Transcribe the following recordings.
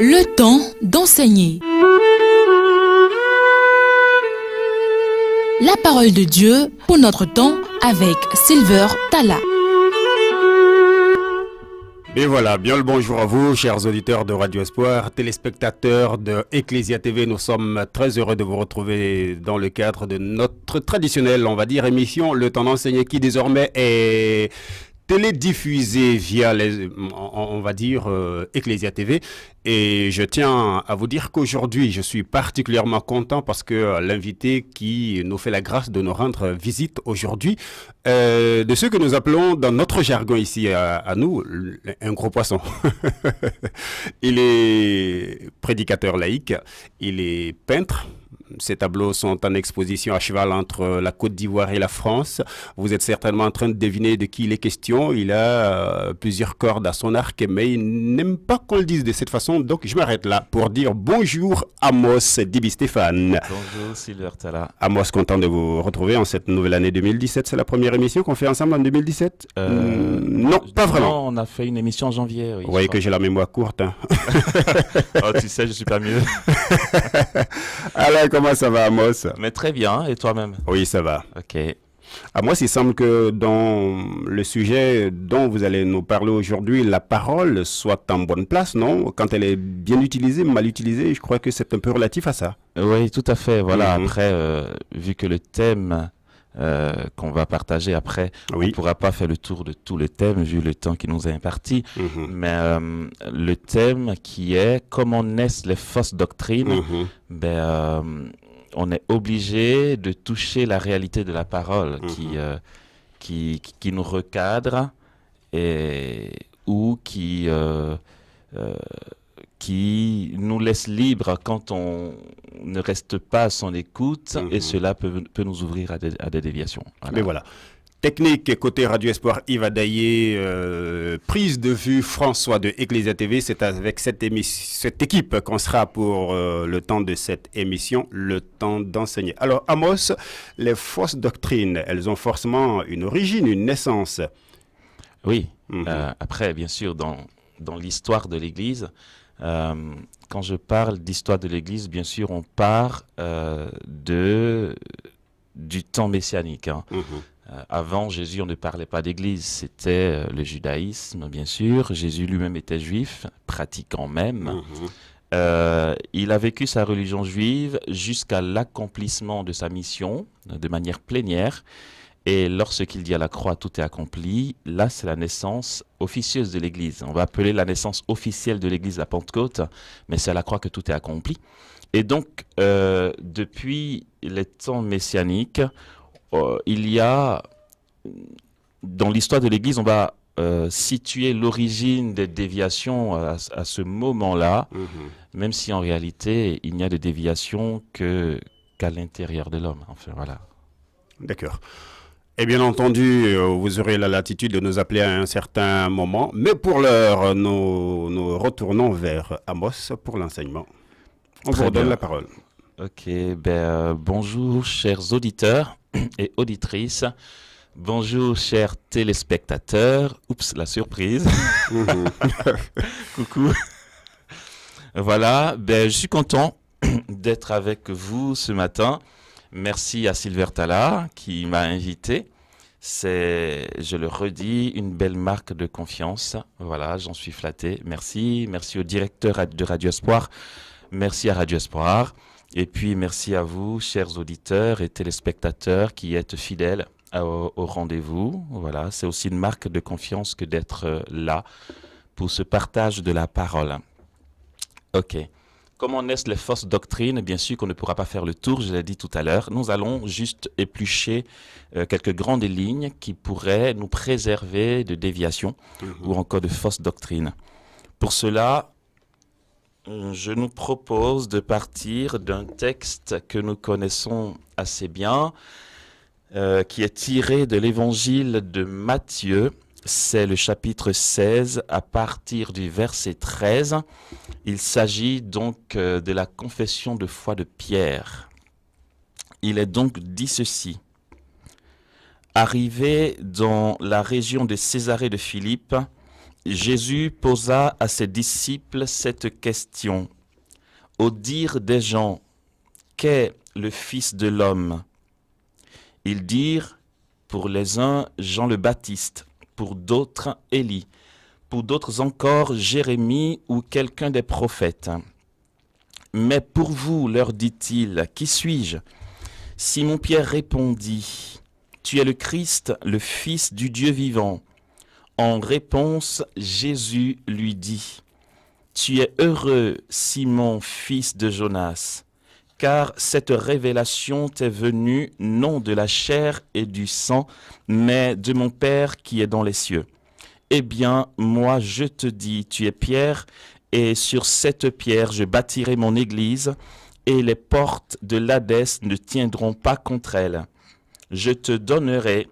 Le temps d'enseigner. La parole de Dieu pour notre temps avec Silver Talla. Et voilà, bien le bonjour à vous, chers auditeurs de Radio Espoir, téléspectateurs de Ecclesia TV. Nous sommes très heureux de vous retrouver dans le cadre de notre traditionnelle, on va dire, émission Le temps d'enseigner qui désormais est télédiffusée via les, on va dire, Ecclesia TV. Et je tiens à vous dire qu'aujourd'hui, je suis particulièrement content parce que l'invité qui nous fait la grâce de nous rendre visite aujourd'hui, de ceux que nous appelons dans notre jargon ici à nous, un gros poisson. Il est prédicateur laïque, il est peintre. Ces tableaux sont en exposition à cheval entre la Côte d'Ivoire et la France. Vous êtes certainement en train de deviner de qui il est question. Il a plusieurs cordes à son arc, mais il n'aime pas qu'on le dise de cette façon. Donc, je m'arrête là pour dire bonjour Amos Dibi Stéphane. Bonjour Silver Talla. Amos, content de vous retrouver en cette nouvelle année 2017. C'est la première émission qu'on fait ensemble en 2017 Non, pas vraiment. On a fait une émission en janvier. Oui, vous voyez que j'ai la mémoire courte. Hein. Oh, tu sais, je suis pas mieux. Alors, comment ça va, Amos? Mais très bien, et toi-même? Oui, ça va. Ok. À moi, il semble que dans le sujet dont vous allez nous parler aujourd'hui, la parole soit en bonne place, non? Quand elle est bien utilisée, mal utilisée, je crois que c'est un peu relatif à ça. Oui, tout à fait. Voilà, après, vu que le thème qu'on va partager après, on ne pourra pas faire le tour de tous les thèmes vu le temps qui nous est imparti, mais le thème qui est comment naissent les fausses doctrines, on est obligé de toucher la réalité de la parole qui nous recadre ou qui nous laisse libres quand on ne reste pas à son écoute, et cela peut nous ouvrir à des déviations. Voilà. Mais voilà. Technique côté Radio Espoir, Yves Adaillé, prise de vue François de Ecclesia TV. C'est avec cette équipe qu'on sera pour le temps de cette émission, le temps d'enseigner. Alors Amos, les fausses doctrines, elles ont forcément une origine, une naissance. Oui, après bien sûr dans l'histoire de l'Église, quand je parle d'histoire de l'Église, bien sûr on part du temps messianique. Hein. Avant Jésus, on ne parlait pas d'église, c'était le judaïsme, bien sûr. Jésus lui-même était juif, pratiquant même. Il a vécu sa religion juive jusqu'à l'accomplissement de sa mission, de manière plénière. Et lorsqu'il dit à la croix, tout est accompli, là, c'est la naissance officieuse de l'Église. On va appeler la naissance officielle de l'Église la Pentecôte, mais c'est à la croix que tout est accompli. Et donc, depuis les temps messianiques, il y a, dans l'histoire de l'Église, on va situer l'origine des déviations à ce moment-là, même si en réalité, il n'y a de déviations qu'à l'intérieur de l'homme. Enfin, voilà. D'accord. Et bien entendu, vous aurez la latitude de nous appeler à un certain moment, mais pour l'heure, nous retournons vers Amos pour l'enseignement. On vous redonne la parole. Ok, bonjour chers auditeurs et auditrices, bonjour chers téléspectateurs, oups, la surprise, coucou, voilà, je suis content d'être avec vous ce matin, merci à Silver Talla qui m'a invité, c'est, je le redis, une belle marque de confiance, voilà, j'en suis flatté, merci au directeur de Radio Espoir, merci à Radio Espoir. Et puis, merci à vous, chers auditeurs et téléspectateurs qui êtes fidèles au rendez-vous. Voilà, c'est aussi une marque de confiance que d'être là pour ce partage de la parole. Ok. Comment naissent les fausses doctrines? Bien sûr qu'on ne pourra pas faire le tour, je l'ai dit tout à l'heure. Nous allons juste éplucher quelques grandes lignes qui pourraient nous préserver de déviations ou encore de fausses doctrines. Pour cela, je nous propose de partir d'un texte que nous connaissons assez bien, qui est tiré de l'évangile de Matthieu. C'est le chapitre 16 à partir du verset 13. Il s'agit donc de la confession de foi de Pierre. Il est donc dit ceci. Arrivé dans la région de Césarée de Philippe, Jésus posa à ses disciples cette question. Au dire des gens, qu'est le Fils de l'homme? Ils dirent, pour les uns, Jean le Baptiste, pour d'autres, Élie, pour d'autres encore, Jérémie ou quelqu'un des prophètes. Mais pour vous, leur dit-il, qui suis-je? Simon-Pierre répondit, tu es le Christ, le Fils du Dieu vivant. En réponse, Jésus lui dit, tu es heureux, Simon, fils de Jonas, car cette révélation t'est venue non de la chair et du sang, mais de mon Père qui est dans les cieux. Eh bien, moi je te dis, tu es Pierre, et sur cette pierre je bâtirai mon église, et les portes de l'Hadès ne tiendront pas contre elle. Je te donnerai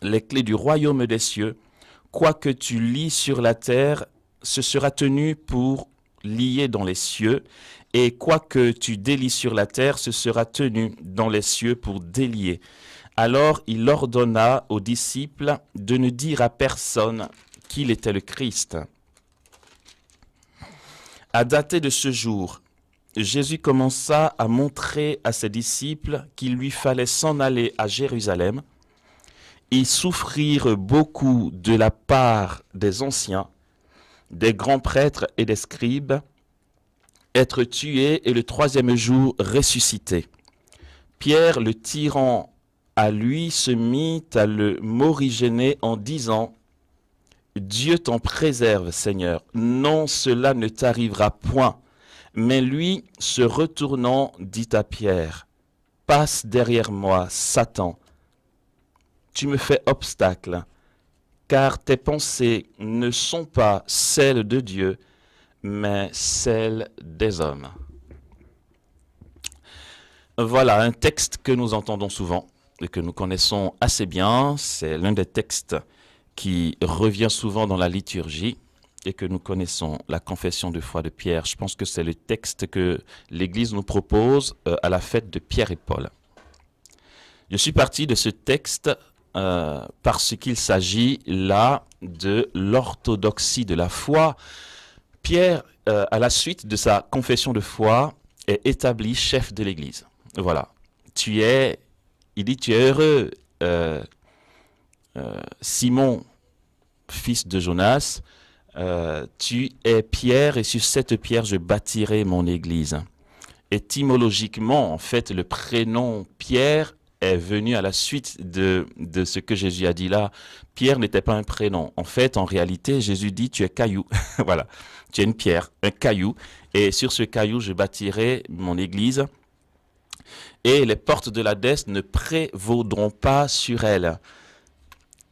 les clés du royaume des cieux. Quoi que tu lis sur la terre, ce sera tenu pour lier dans les cieux, et quoi que tu délies sur la terre, ce sera tenu dans les cieux pour délier. Alors il ordonna aux disciples de ne dire à personne qu'il était le Christ. À dater de ce jour, Jésus commença à montrer à ses disciples qu'il lui fallait s'en aller à Jérusalem, y souffrir beaucoup de la part des anciens, des grands prêtres et des scribes, être tué et le troisième jour ressuscité. Pierre, le tirant à lui, se mit à le morigéner en disant « Dieu t'en préserve, Seigneur, non, cela ne t'arrivera point. » Mais lui, se retournant, dit à Pierre « Passe derrière moi, Satan. Tu me fais obstacle, car tes pensées ne sont pas celles de Dieu, mais celles des hommes. » Voilà un texte que nous entendons souvent et que nous connaissons assez bien. C'est l'un des textes qui revient souvent dans la liturgie et que nous connaissons, la confession de foi de Pierre. Je pense que c'est le texte que l'Église nous propose à la fête de Pierre et Paul. Je suis parti de ce texte parce qu'il s'agit là de l'orthodoxie de la foi. Pierre, à la suite de sa confession de foi, est établi chef de l'Église. Voilà. Il dit, tu es heureux, Simon, fils de Jonas, tu es Pierre et sur cette pierre je bâtirai mon Église. Étymologiquement, en fait, le prénom Pierre est venu à la suite de ce que Jésus a dit là. Pierre n'était pas un prénom. En fait, en réalité, Jésus dit, tu es caillou. Voilà, tu es une pierre, un caillou. Et sur ce caillou, je bâtirai mon Église. Et les portes de l'Hadès ne prévaudront pas sur elle.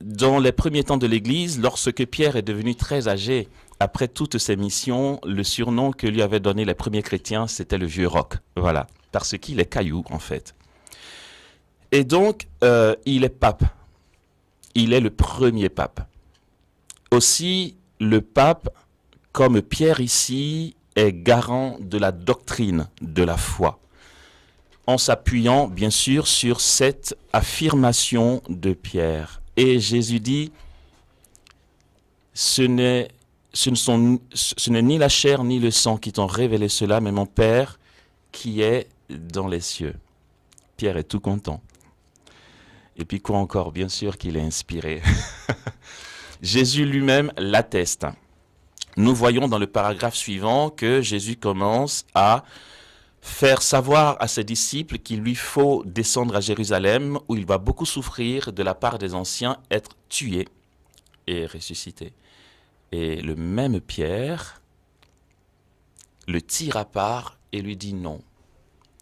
Dans les premiers temps de l'Église, lorsque Pierre est devenu très âgé, après toutes ses missions, le surnom que lui avaient donné les premiers chrétiens, c'était le vieux roc. Voilà, parce qu'il est caillou en fait. Et donc, il est pape. Il est le premier pape. Aussi, le pape, comme Pierre ici, est garant de la doctrine de la foi, en s'appuyant bien sûr sur cette affirmation de Pierre. Et Jésus dit, ce n'est ni la chair ni le sang qui t'ont révélé cela, mais mon Père qui est dans les cieux. Pierre est tout content. Et puis quoi encore? Bien sûr qu'il est inspiré. Jésus lui-même l'atteste. Nous voyons dans le paragraphe suivant que Jésus commence à faire savoir à ses disciples qu'il lui faut descendre à Jérusalem où il va beaucoup souffrir de la part des anciens, être tué et ressuscité. Et le même Pierre le tire à part et lui dit non,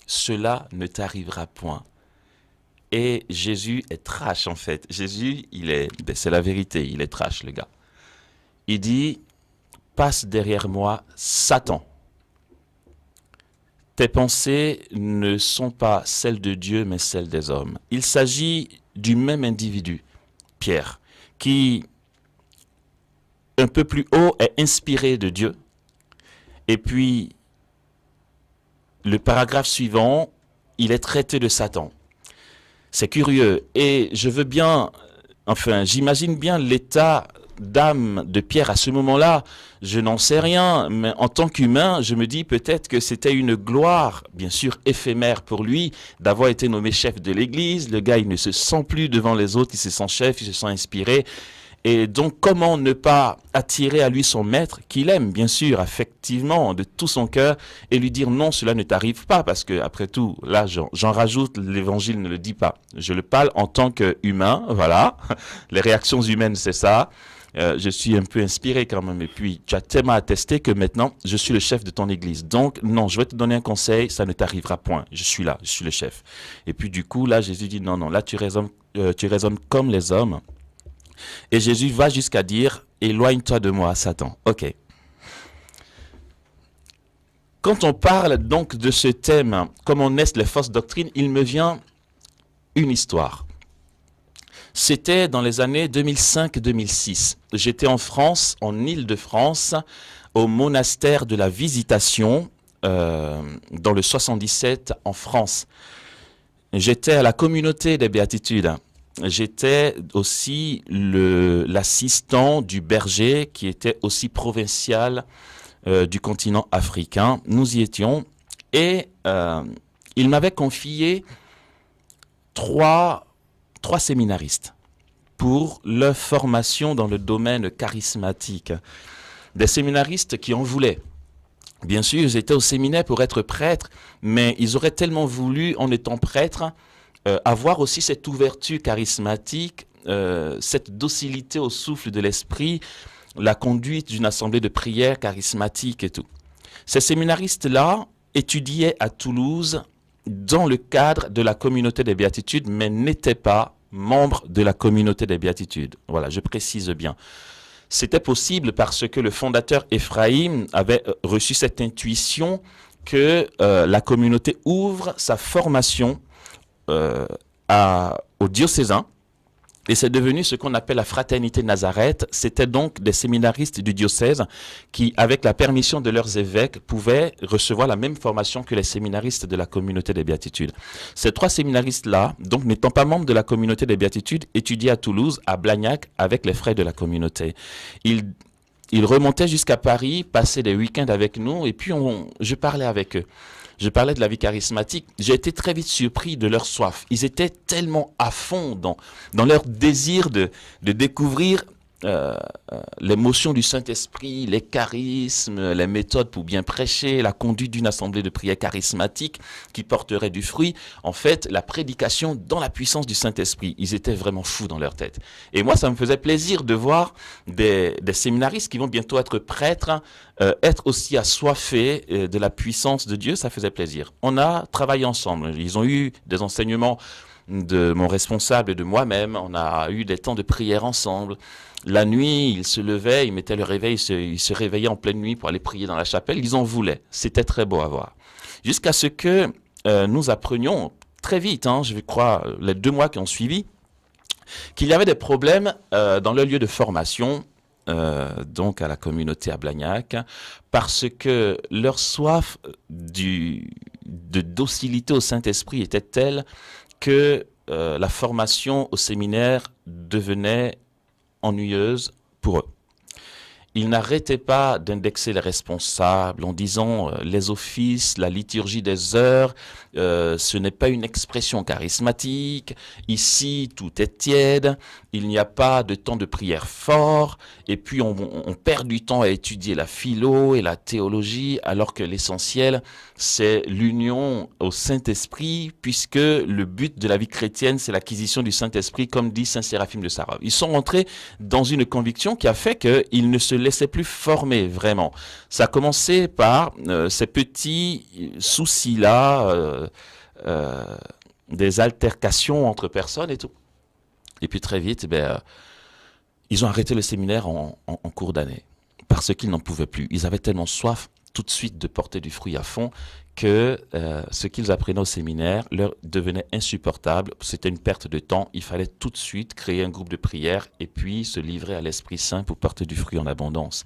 cela ne t'arrivera point. Et Jésus est trash en fait. Jésus, c'est la vérité, il est trash le gars. Il dit, passe derrière moi, Satan. Tes pensées ne sont pas celles de Dieu, mais celles des hommes. Il s'agit du même individu, Pierre, qui, un peu plus haut, est inspiré de Dieu. Et puis, le paragraphe suivant, il est traité de Satan. C'est curieux. Et je veux bien, j'imagine bien l'état d'âme de Pierre à ce moment-là, je n'en sais rien, mais en tant qu'humain, je me dis peut-être que c'était une gloire, bien sûr éphémère pour lui, d'avoir été nommé chef de l'église. Le gars, il ne se sent plus devant les autres, il se sent chef, il se sent inspiré. Et donc, comment ne pas attirer à lui son maître, qu'il aime, bien sûr, affectivement, de tout son cœur, et lui dire non, cela ne t'arrive pas, parce que, après tout, là, j'en rajoute, l'évangile ne le dit pas. Je le parle en tant qu'humain, voilà. Les réactions humaines, c'est ça. Je suis un peu inspiré quand même. Et puis, tu as tellement attesté que maintenant, je suis le chef de ton église. Donc, non, je vais te donner un conseil, ça ne t'arrivera point. Je suis là, je suis le chef. Et puis, du coup, là, Jésus dit, non, non, là, tu raisonnes comme les hommes. Et Jésus va jusqu'à dire, éloigne-toi de moi, Satan. Ok. Quand on parle donc de ce thème, comment naissent les fausses doctrines, il me vient une histoire. C'était dans les années 2005-2006. J'étais en France, en Île-de-France, au monastère de la Visitation, dans le 77 en France. J'étais à la communauté des Béatitudes. J'étais aussi l'assistant du berger qui était aussi provincial du continent africain. Nous y étions et il m'avait confié trois séminaristes pour leur formation dans le domaine charismatique. Des séminaristes qui en voulaient. Bien sûr, ils étaient au séminaire pour être prêtres, mais ils auraient tellement voulu, en étant prêtres, avoir aussi cette ouverture charismatique, cette docilité au souffle de l'esprit, la conduite d'une assemblée de prière charismatique et tout. Ces séminaristes-là étudiaient à Toulouse dans le cadre de la communauté des Béatitudes, mais n'étaient pas membres de la communauté des Béatitudes. Voilà, je précise bien. C'était possible parce que le fondateur Ephraim avait reçu cette intuition que la communauté ouvre sa formation aux diocésains, et c'est devenu ce qu'on appelle la Fraternité Nazareth. C'était donc des séminaristes du diocèse qui, avec la permission de leurs évêques, pouvaient recevoir la même formation que les séminaristes de la communauté des Béatitudes. Ces trois séminaristes-là, donc n'étant pas membres de la communauté des Béatitudes, étudiaient à Toulouse, à Blagnac, avec les frères de la communauté. Ils remontaient jusqu'à Paris, passaient des week-ends avec nous, et puis je parlais avec eux. Je parlais de la vie charismatique. J'ai été très vite surpris de leur soif. Ils étaient tellement à fond dans leur désir de découvrir l'émotion du Saint-Esprit, les charismes, les méthodes pour bien prêcher, la conduite d'une assemblée de prière charismatique qui porterait du fruit. En fait, la prédication dans la puissance du Saint-Esprit. Ils étaient vraiment fous dans leur tête. Et moi, ça me faisait plaisir de voir des séminaristes qui vont bientôt être prêtres, être aussi assoiffés de la puissance de Dieu. Ça faisait plaisir. On a travaillé ensemble. Ils ont eu des enseignements de mon responsable et de moi-même. On a eu des temps de prière ensemble. La nuit, ils se levaient, ils mettaient le réveil, ils se réveillaient en pleine nuit pour aller prier dans la chapelle. Ils en voulaient. C'était très beau à voir. Jusqu'à ce que nous apprenions très vite, je crois, les 2 mois qui ont suivi, qu'il y avait des problèmes dans leur lieu de formation, donc à la communauté à Blagnac, parce que leur soif de docilité au Saint-Esprit était telle que la formation au séminaire devenait ennuyeuse pour eux. Ils n'arrêtaient pas d'indexer les responsables en disant les offices, la liturgie des heures, ce n'est pas une expression charismatique, ici tout est tiède, il n'y a pas de temps de prière fort, et puis on perd du temps à étudier la philo et la théologie, alors que l'essentiel c'est l'union au Saint-Esprit, puisque le but de la vie chrétienne c'est l'acquisition du Saint-Esprit, comme dit Saint Séraphime de Sarov. Ils sont rentrés dans une conviction qui a fait qu'ils ne se laissaient plus former vraiment. Ça a commencé par ces petits soucis-là, des altercations entre personnes et tout. Et puis très vite, ils ont arrêté le séminaire en cours d'année parce qu'ils n'en pouvaient plus. Ils avaient tellement soif tout de suite de porter du fruit à fond que ce qu'ils apprenaient au séminaire leur devenait insupportable. C'était une perte de temps. Il fallait tout de suite créer un groupe de prière et puis se livrer à l'Esprit Saint pour porter du fruit en abondance.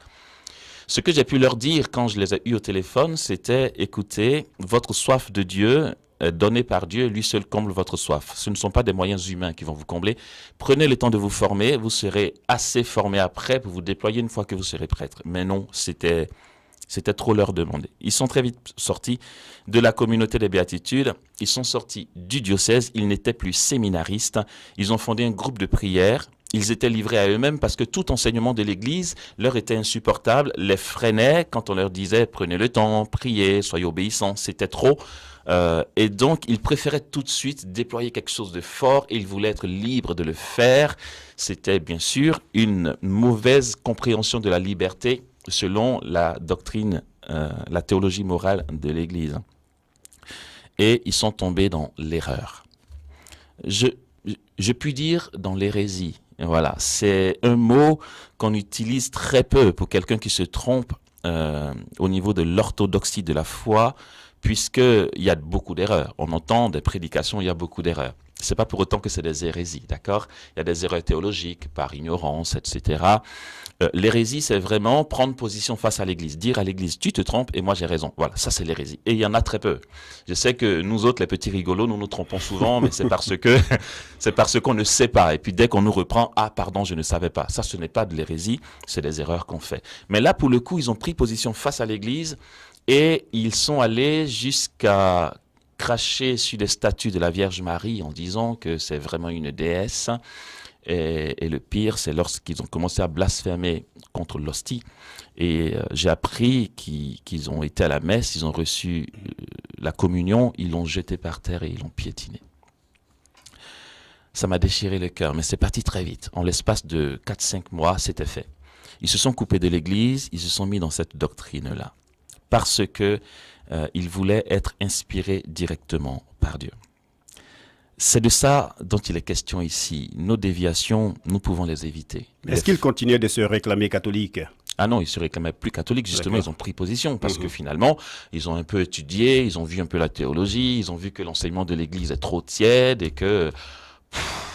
Ce que j'ai pu leur dire quand je les ai eus au téléphone, c'était, écoutez, votre soif de Dieu donné par Dieu, lui seul comble votre soif. Ce ne sont pas des moyens humains qui vont vous combler. Prenez le temps de vous former, vous serez assez formé après pour vous déployer une fois que vous serez prêtre. Mais non, c'était trop leur demander. Ils sont très vite sortis de la communauté des béatitudes, ils sont sortis du diocèse, ils n'étaient plus séminaristes, ils ont fondé un groupe de prière, ils étaient livrés à eux-mêmes parce que tout enseignement de l'Église leur était insupportable, les freinait quand on leur disait prenez le temps, priez, soyez obéissants, c'était trop. Et donc, ils préféraient tout de suite déployer quelque chose de fort et ils voulaient être libres de le faire. C'était bien sûr une mauvaise compréhension de la liberté selon la doctrine, la théologie morale de l'Église. Et ils sont tombés dans l'erreur. Je puis dire dans l'hérésie. Voilà, c'est un mot qu'on utilise très peu pour quelqu'un qui se trompe au niveau de l'orthodoxie de la foi, puisqu'il y a beaucoup d'erreurs. On entend des prédications, il y a beaucoup d'erreurs. C'est pas pour autant que c'est des hérésies, d'accord? Il y a des erreurs théologiques, par ignorance, etc. L'hérésie, c'est vraiment prendre position face à l'Église, dire à l'Église, tu te trompes et moi j'ai raison. Voilà, ça c'est l'hérésie. Et il y en a très peu. Je sais que nous autres, les petits rigolos, nous nous trompons souvent, mais c'est parce qu'on ne sait pas. Et puis dès qu'on nous reprend, ah pardon, je ne savais pas. Ça, ce n'est pas de l'hérésie, c'est des erreurs qu'on fait. Mais là, pour le coup, ils ont pris position face à l'Église et ils sont allés jusqu'à cracher sur les statues de la Vierge Marie en disant que c'est vraiment une déesse. Et le pire, c'est lorsqu'ils ont commencé à blasphémer contre l'hostie. Et j'ai appris qu'ils ont été à la messe, ils ont reçu la communion, ils l'ont jeté par terre et ils l'ont piétiné. Ça m'a déchiré le cœur, mais c'est parti très vite. En l'espace de 4-5 mois, c'était fait. Ils se sont coupés de l'Église, ils se sont mis dans cette doctrine-là. Parce que ils voulaient être inspirés directement par Dieu. C'est de ça dont il est question ici. Nos déviations, nous pouvons les éviter. Est-ce qu'ils continuaient de se réclamer catholiques? Ah non, ils se réclamaient plus catholiques. Justement, ils ont pris position parce que finalement, ils ont un peu étudié, ils ont vu un peu la théologie, ils ont vu que l'enseignement de l'Église est trop tiède et que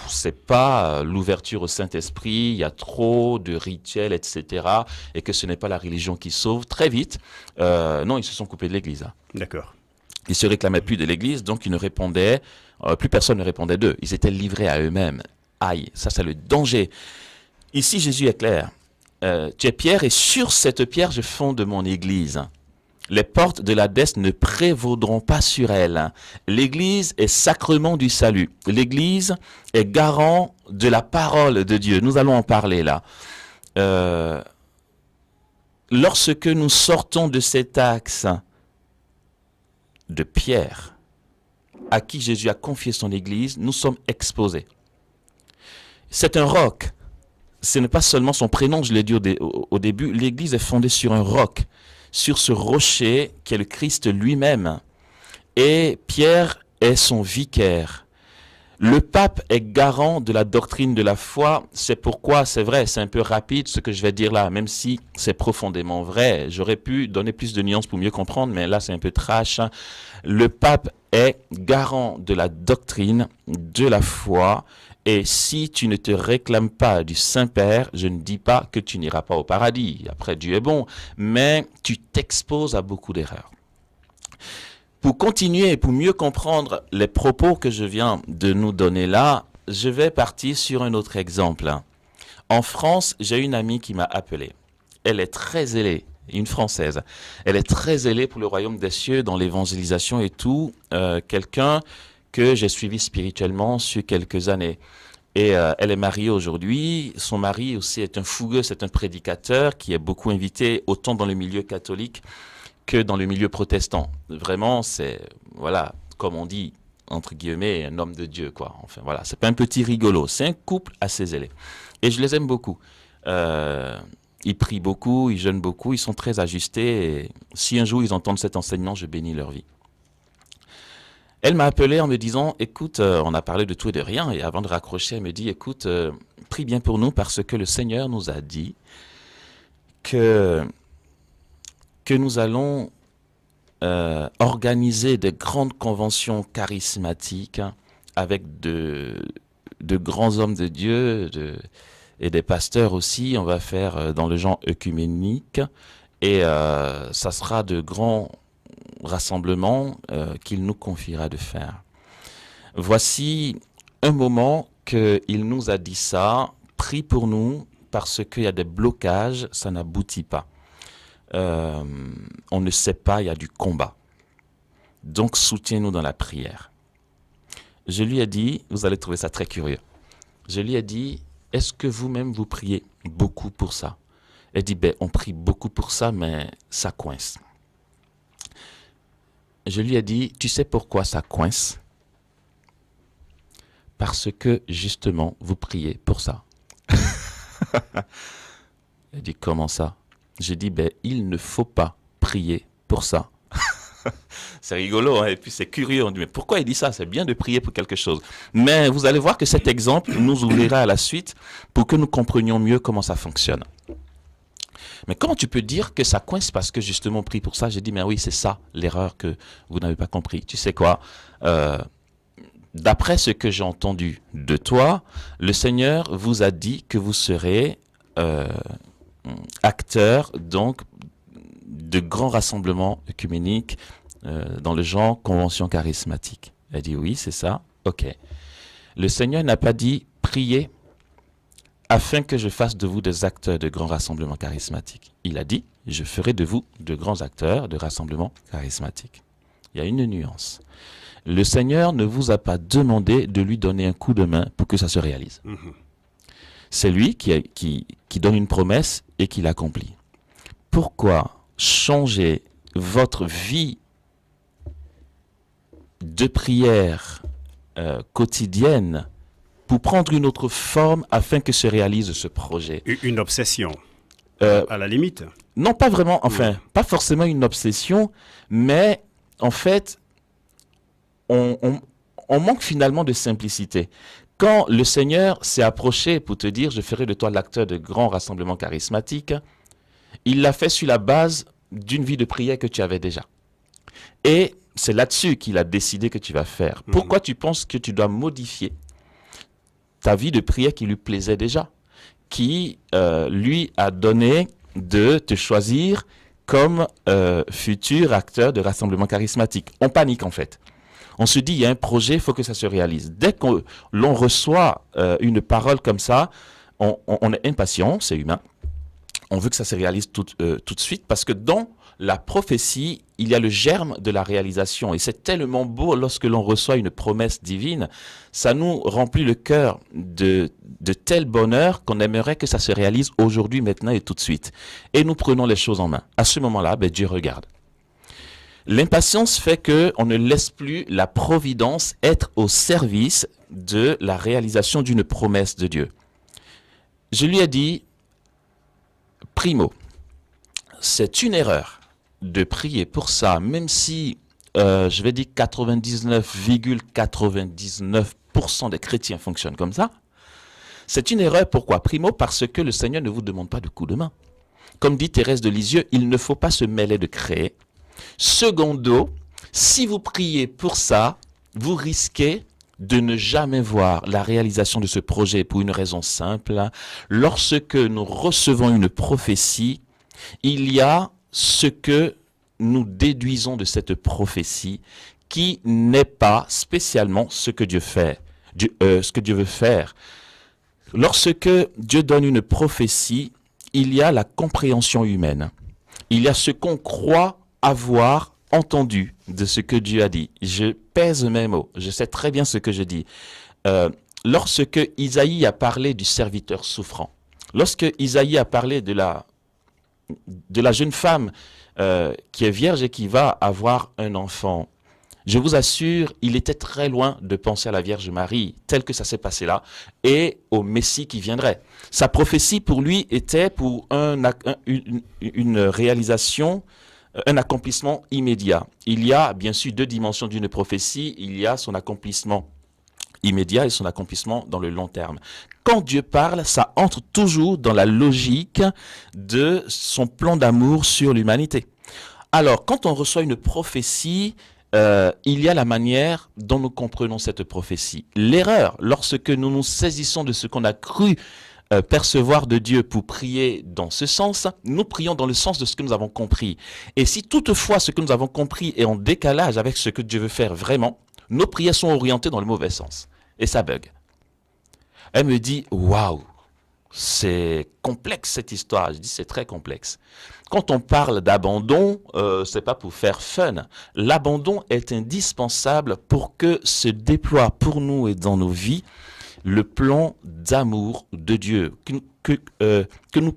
c'est pas l'ouverture au Saint-Esprit, il y a trop de rituels, etc. et que ce n'est pas la religion qui sauve. Très vite, non, ils se sont coupés de l'Église. Hein. D'accord. Ils se réclamaient plus de l'Église, donc ils ne répondaient, plus personne ne répondait d'eux. Ils étaient livrés à eux-mêmes. Aïe, ça c'est le danger. Ici, Jésus est clair. Tu es pierre et sur cette pierre, je fonde mon Église. Les portes de l'Hadès ne prévaudront pas sur elle. L'Église est sacrement du salut. L'Église est garant de la parole de Dieu. Nous allons en parler là. Lorsque nous sortons de cet axe de Pierre, à qui Jésus a confié son Église, nous sommes exposés. C'est un roc. Ce n'est pas seulement son prénom, je l'ai dit au début. L'Église est fondée sur un roc, sur ce rocher qui est le Christ lui-même. Et Pierre est son vicaire. Le pape est garant de la doctrine de la foi. C'est pourquoi, c'est vrai, c'est un peu rapide ce que je vais dire là, même si c'est profondément vrai. J'aurais pu donner plus de nuances pour mieux comprendre, mais là c'est un peu trash. Le pape est garant de la doctrine de la foi. Et si tu ne te réclames pas du Saint-Père, je ne dis pas que tu n'iras pas au paradis. Après, Dieu est bon, mais tu t'exposes à beaucoup d'erreurs. Pour continuer, pour mieux comprendre les propos que je viens de nous donner là, je vais partir sur un autre exemple. En France, j'ai une amie qui m'a appelé. Elle est très zélée, une Française. Elle est très zélée pour le royaume des cieux, dans l'évangélisation et tout. Quelqu'un que j'ai suivi spirituellement sur quelques années. Et elle est mariée aujourd'hui. Son mari aussi est un fougueux, c'est un prédicateur qui est beaucoup invité, autant dans le milieu catholique que dans le milieu protestant. Vraiment, c'est, voilà, comme on dit, entre guillemets, un homme de Dieu, quoi. Enfin, voilà, c'est pas un petit rigolo, c'est un couple assez zélé. Et je les aime beaucoup. Ils prient beaucoup, ils jeûnent beaucoup, ils sont très ajustés. Et si un jour ils entendent cet enseignement, je bénis leur vie. Elle m'a appelé en me disant, écoute, on a parlé de tout et de rien, et avant de raccrocher, elle me dit, écoute, prie bien pour nous parce que le Seigneur nous a dit que nous allons organiser des grandes conventions charismatiques avec de grands hommes de Dieu et des pasteurs aussi. On va faire dans le genre œcuménique et ça sera de grands rassemblement qu'il nous confiera de faire. Voici un moment qu'il nous a dit ça, prie pour nous parce qu'il y a des blocages, ça n'aboutit pas. On ne sait pas, il y a du combat. Donc soutiens-nous dans la prière. Je lui ai dit, vous allez trouver ça très curieux, je lui ai dit, est-ce que vous-même vous priez beaucoup pour ça? Elle dit, on prie beaucoup pour ça, mais ça coince. Je lui ai dit, tu sais pourquoi ça coince? Parce que justement, vous priez pour ça. Elle dit, comment ça? Je dis, il ne faut pas prier pour ça. C'est rigolo, hein? Et puis c'est curieux. On dit, mais pourquoi il dit ça? C'est bien de prier pour quelque chose. Mais vous allez voir que cet exemple nous ouvrira à la suite pour que nous comprenions mieux comment ça fonctionne. Mais comment tu peux dire que ça coince parce que justement on prie pour ça? J'ai dit, mais oui, c'est ça l'erreur que vous n'avez pas compris. Tu sais quoi? D'après ce que j'ai entendu de toi, le Seigneur vous a dit que vous serez acteur donc de grands rassemblements œcuméniques dans le genre convention charismatique. Elle dit oui, c'est ça. Ok. Le Seigneur n'a pas dit priez afin que je fasse de vous des acteurs de grands rassemblements charismatiques. Il a dit je ferai de vous de grands acteurs de rassemblements charismatiques. Il y a une nuance. Le Seigneur ne vous a pas demandé de lui donner un coup de main pour que ça se réalise. C'est lui qui donne une promesse et qui l'accomplit. Pourquoi changer votre vie de prière quotidienne pour prendre une autre forme afin que se réalise ce projet? Une obsession, à la limite. Non, pas vraiment, pas forcément une obsession, mais en fait, on manque finalement de simplicité. Quand le Seigneur s'est approché pour te dire « Je ferai de toi l'acteur de grands rassemblements charismatiques », il l'a fait sur la base d'une vie de prière que tu avais déjà. Et c'est là-dessus qu'il a décidé que tu vas faire. Pourquoi tu penses que tu dois modifier ta vie de prière qui lui plaisait déjà, qui lui a donné de te choisir comme futur acteur de rassemblement charismatique? On panique en fait. On se dit, il y a un projet, il faut que ça se réalise. Dès que l'on reçoit une parole comme ça, on est impatient, c'est humain. On veut que ça se réalise tout de suite parce que dans la prophétie, il y a le germe de la réalisation. Et c'est tellement beau lorsque l'on reçoit une promesse divine. Ça nous remplit le cœur de tel bonheur qu'on aimerait que ça se réalise aujourd'hui, maintenant et tout de suite. Et nous prenons les choses en main. À ce moment-là, Dieu regarde. L'impatience fait qu'on ne laisse plus la providence être au service de la réalisation d'une promesse de Dieu. Je lui ai dit, primo, c'est une erreur de prier pour ça, même si, je vais dire 99,99% des chrétiens fonctionnent comme ça. C'est une erreur, pourquoi? Primo, parce que le Seigneur ne vous demande pas de coup de main. Comme dit Thérèse de Lisieux, il ne faut pas se mêler de créer. Secondo, si vous priez pour ça, vous risquez de ne jamais voir la réalisation de ce projet pour une raison simple. Lorsque nous recevons une prophétie, il y a ce que nous déduisons de cette prophétie qui n'est pas spécialement ce que Dieu fait, ce que Dieu veut faire. Lorsque Dieu donne une prophétie, il y a la compréhension humaine. Il y a ce qu'on croit avoir entendu de ce que Dieu a dit. Je pèse mes mots, je sais très bien ce que je dis. Lorsque Isaïe a parlé du serviteur souffrant, lorsque Isaïe a parlé de la jeune femme qui est vierge et qui va avoir un enfant, je vous assure, il était très loin de penser à la Vierge Marie, tel que ça s'est passé là, et au Messie qui viendrait. Sa prophétie pour lui était pour une réalisation, un accomplissement immédiat. Il y a bien sûr deux dimensions d'une prophétie, il y a son accomplissement immédiat et son accomplissement dans le long terme. Quand Dieu parle, ça entre toujours dans la logique de son plan d'amour sur l'humanité. Alors, quand on reçoit une prophétie, il y a la manière dont nous comprenons cette prophétie. L'erreur, lorsque nous nous saisissons de ce qu'on a cru percevoir de Dieu pour prier dans ce sens, nous prions dans le sens de ce que nous avons compris. Et si toutefois ce que nous avons compris est en décalage avec ce que Dieu veut faire vraiment, nos prières sont orientées dans le mauvais sens. Et ça bug. Elle me dit, waouh, c'est complexe cette histoire. Je dis, c'est très complexe. Quand on parle d'abandon, c'est pas pour faire fun. L'abandon est indispensable pour que se déploie pour nous et dans nos vies le plan d'amour de Dieu, que nous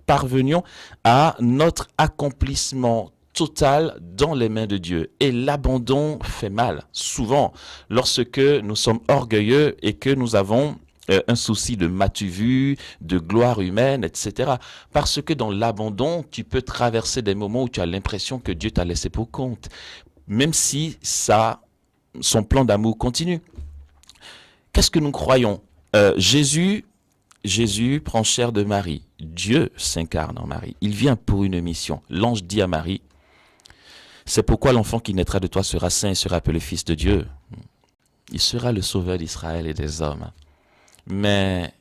parvenions à notre accomplissement total dans les mains de Dieu. Et l'abandon fait mal, souvent, lorsque nous sommes orgueilleux et que nous avons un souci de matu-vu, de gloire humaine, etc. Parce que dans l'abandon, tu peux traverser des moments où tu as l'impression que Dieu t'a laissé pour compte, même si son plan d'amour continue. Qu'est-ce que nous croyons? Jésus prend chair de Marie. Dieu s'incarne en Marie. Il vient pour une mission. L'ange dit à Marie, c'est pourquoi l'enfant qui naîtra de toi sera saint et sera appelé fils de Dieu. Il sera le sauveur d'Israël et des hommes. Mais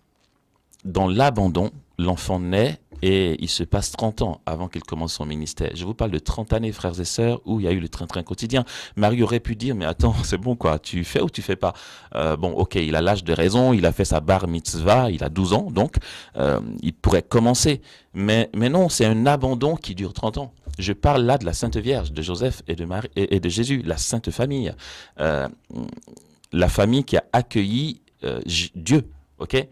dans l'abandon, l'enfant naît et il se passe 30 ans avant qu'il commence son ministère. Je vous parle de 30 années, frères et sœurs, où il y a eu le train-train quotidien. Marie aurait pu dire, mais attends, c'est bon quoi, tu fais ou tu fais pas? Bon, ok, il a l'âge de raison, il a fait sa bar mitzvah, il a 12 ans, donc il pourrait commencer. Mais non, c'est un abandon qui dure 30 ans. Je parle là de la Sainte Vierge, de Joseph et de Marie et de Jésus, la Sainte Famille. La famille qui a accueilli Dieu, ok?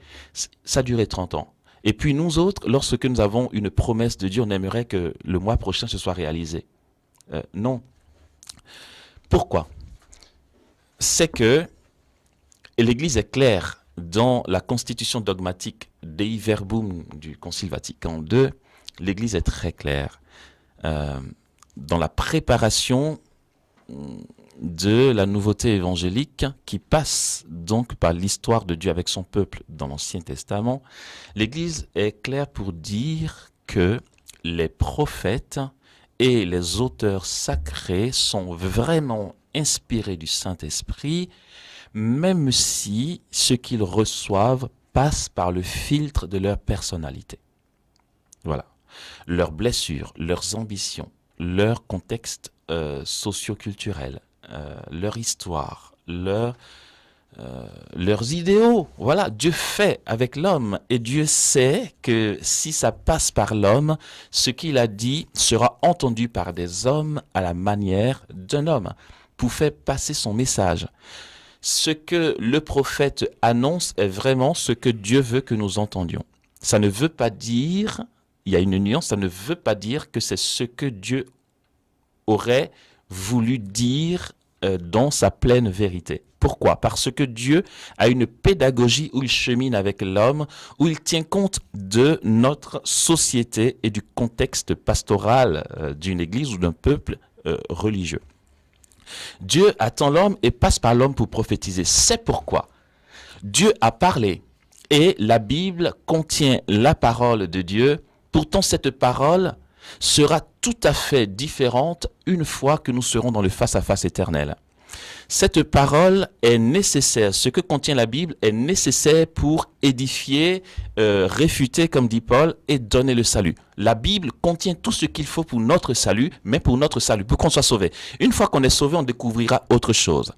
Ça a duré 30 ans. Et puis nous autres, lorsque nous avons une promesse de Dieu, on aimerait que le mois prochain se soit réalisé. Non. Pourquoi? C'est que l'Église est claire dans la constitution dogmatique Dei Verbum du Concile Vatican II. L'Église est très claire dans la préparation de la nouveauté évangélique qui passe donc par l'histoire de Dieu avec son peuple dans l'Ancien Testament. L'Église est claire pour dire que les prophètes et les auteurs sacrés sont vraiment inspirés du Saint-Esprit, même si ce qu'ils reçoivent passe par le filtre de leur personnalité. Voilà. Leurs blessures, leurs ambitions, leur contexte socio-culturel, leur histoire, leurs idéaux. Voilà, Dieu fait avec l'homme et Dieu sait que si ça passe par l'homme, ce qu'il a dit sera entendu par des hommes à la manière d'un homme pour faire passer son message. Ce que le prophète annonce est vraiment ce que Dieu veut que nous entendions. Ça ne veut pas dire, il y a une nuance, ça ne veut pas dire que c'est ce que Dieu aurait voulu dire dans sa pleine vérité. Pourquoi? Parce que Dieu a une pédagogie où il chemine avec l'homme, où il tient compte de notre société et du contexte pastoral d'une église ou d'un peuple religieux. Dieu attend l'homme et passe par l'homme pour prophétiser. C'est pourquoi Dieu a parlé et la Bible contient la parole de Dieu. Pourtant, cette parole sera tout à fait différente une fois que nous serons dans le face-à-face éternel. Cette parole est nécessaire. Ce que contient la Bible est nécessaire pour édifier, réfuter, comme dit Paul, et donner le salut. La Bible contient tout ce qu'il faut pour notre salut, mais pour notre salut, pour qu'on soit sauvé. Une fois qu'on est sauvé, on découvrira autre chose.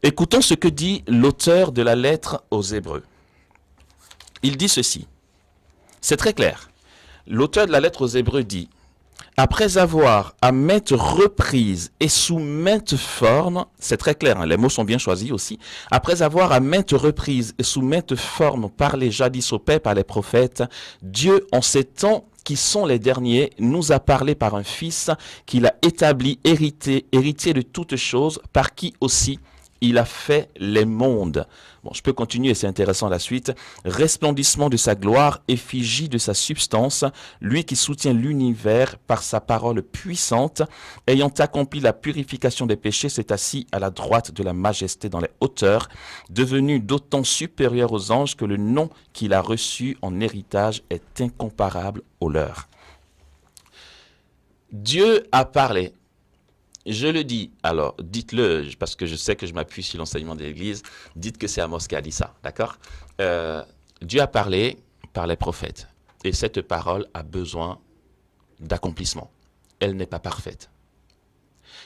Écoutons ce que dit l'auteur de la lettre aux Hébreux. Il dit ceci. C'est très clair. L'auteur de la lettre aux Hébreux dit: après avoir à maintes reprises et sous maintes formes, c'est très clair, hein, les mots sont bien choisis aussi, après avoir à maintes reprises et sous maintes formes parlé jadis au Père par les prophètes, Dieu, en ces temps qui sont les derniers, nous a parlé par un Fils qu'il a établi héritier de toutes choses, par qui aussi il a fait les mondes. Bon, je peux continuer, c'est intéressant la suite. Resplendissement de sa gloire, effigie de sa substance, lui qui soutient l'univers par sa parole puissante, ayant accompli la purification des péchés, s'est assis à la droite de la majesté dans les hauteurs, devenu d'autant supérieur aux anges que le nom qu'il a reçu en héritage est incomparable au leur. Dieu a parlé. Je le dis, alors dites-le, parce que je sais que je m'appuie sur l'enseignement de l'Église, dites que c'est Amos qui a dit ça, d'accord? Dieu a parlé par les prophètes. Et cette parole a besoin d'accomplissement. Elle n'est pas parfaite.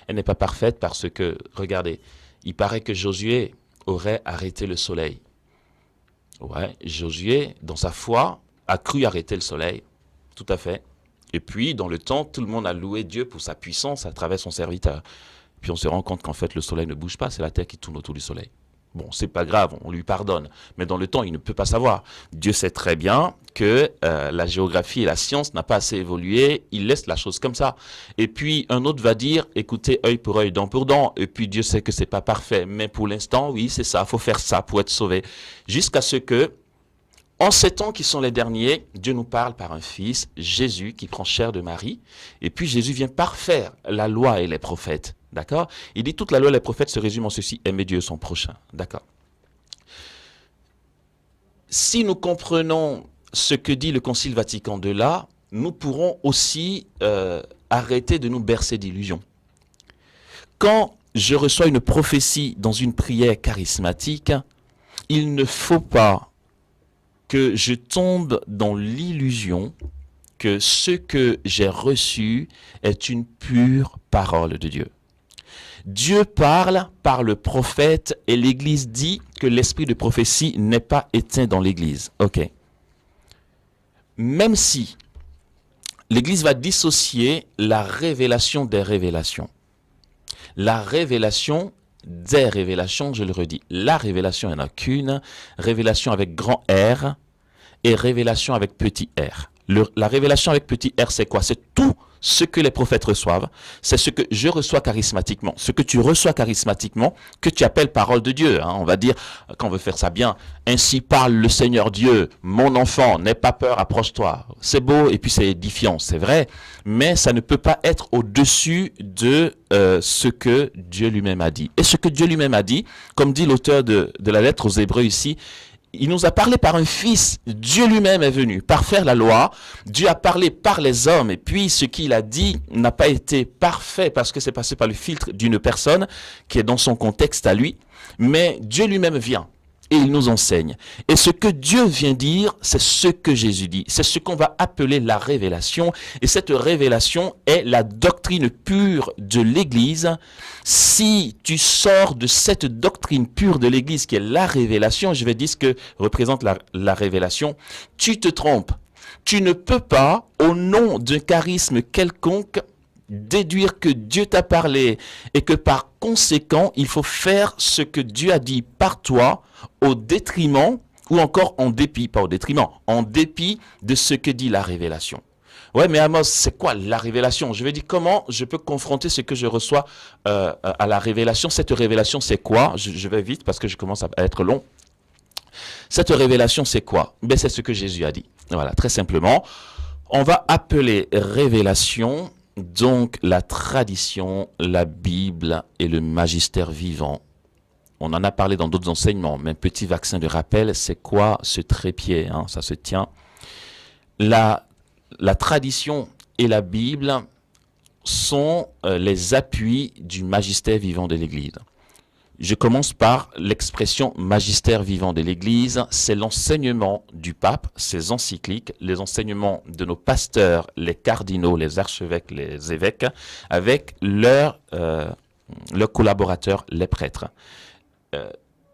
Elle n'est pas parfaite parce que, regardez, il paraît que Josué aurait arrêté le soleil. Ouais, Josué, dans sa foi, a cru arrêter le soleil. Tout à fait. Et puis, dans le temps, tout le monde a loué Dieu pour sa puissance à travers son serviteur. Puis on se rend compte qu'en fait, le soleil ne bouge pas, c'est la terre qui tourne autour du soleil. Bon, c'est pas grave, on lui pardonne. Mais dans le temps, il ne peut pas savoir. Dieu sait très bien que la géographie et la science n'a pas assez évolué. Il laisse la chose comme ça. Et puis, un autre va dire, écoutez, œil pour œil, dent pour dent. Et puis, Dieu sait que c'est pas parfait. Mais pour l'instant, oui, c'est ça. Il faut faire ça pour être sauvé. Jusqu'à ce que, en ces temps qui sont les derniers, Dieu nous parle par un fils, Jésus, qui prend chair de Marie. Et puis, Jésus vient parfaire la loi et les prophètes. D'accord? Il dit toute la loi et les prophètes se résument en ceci, aimer Dieu et son prochain. D'accord? Si nous comprenons ce que dit le Concile Vatican II là, nous pourrons aussi arrêter de nous bercer d'illusions. Quand je reçois une prophétie dans une prière charismatique, il ne faut pas que je tombe dans l'illusion que ce que j'ai reçu est une pure parole de Dieu. Dieu parle par le prophète et l'Église dit que l'esprit de prophétie n'est pas éteint dans l'Église. Ok. Même si l'Église va dissocier la révélation des révélations. La révélation des révélations, je le redis. La révélation, il n'y en a qu'une. Révélation avec grand R et révélation avec petit r. La révélation avec petit r, c'est quoi? C'est tout ce que les prophètes reçoivent, c'est ce que je reçois charismatiquement, ce que tu reçois charismatiquement, que tu appelles parole de Dieu. Hein. On va dire, quand on veut faire ça bien, ainsi parle le Seigneur Dieu, mon enfant, n'aie pas peur, approche-toi. C'est beau et puis c'est édifiant, c'est vrai, mais ça ne peut pas être au-dessus de ce que Dieu lui-même a dit. Et ce que Dieu lui-même a dit, comme dit l'auteur de la lettre aux Hébreux ici, il nous a parlé par un fils. Dieu lui-même est venu par faire la loi. Dieu a parlé par les hommes. Et puis, ce qu'il a dit n'a pas été parfait parce que c'est passé par le filtre d'une personne qui est dans son contexte à lui. Mais Dieu lui-même vient et il nous enseigne. Et ce que Dieu vient dire, c'est ce que Jésus dit. C'est ce qu'on va appeler la révélation. Et cette révélation est la doctrine pure de l'Église. Si tu sors de cette doctrine pure de l'Église qui est la révélation, je vais dire ce que représente la révélation, tu te trompes. Tu ne peux pas, au nom d'un charisme quelconque, déduire que Dieu t'a parlé et que par conséquent, il faut faire ce que Dieu a dit par toi au détriment ou encore en dépit, pas au détriment, en dépit de ce que dit la révélation. Ouais, mais Amos, c'est quoi la révélation? Je vais dire comment je peux confronter ce que je reçois à la révélation. Cette révélation, c'est quoi? Je vais vite parce que je commence à être long. Cette révélation, c'est quoi? Ben, c'est ce que Jésus a dit. Voilà, très simplement. On va appeler révélation donc la tradition, la Bible et le magistère vivant. On en a parlé dans d'autres enseignements, mais un petit vaccin de rappel, c'est quoi ce trépied, hein? Ça se tient. La tradition et la Bible sont les appuis du magistère vivant de l'Église. Je commence par l'expression magistère vivant de l'Église. C'est l'enseignement du pape, ses encycliques, les enseignements de nos pasteurs, les cardinaux, les archevêques, les évêques, avec leurs collaborateurs, les prêtres.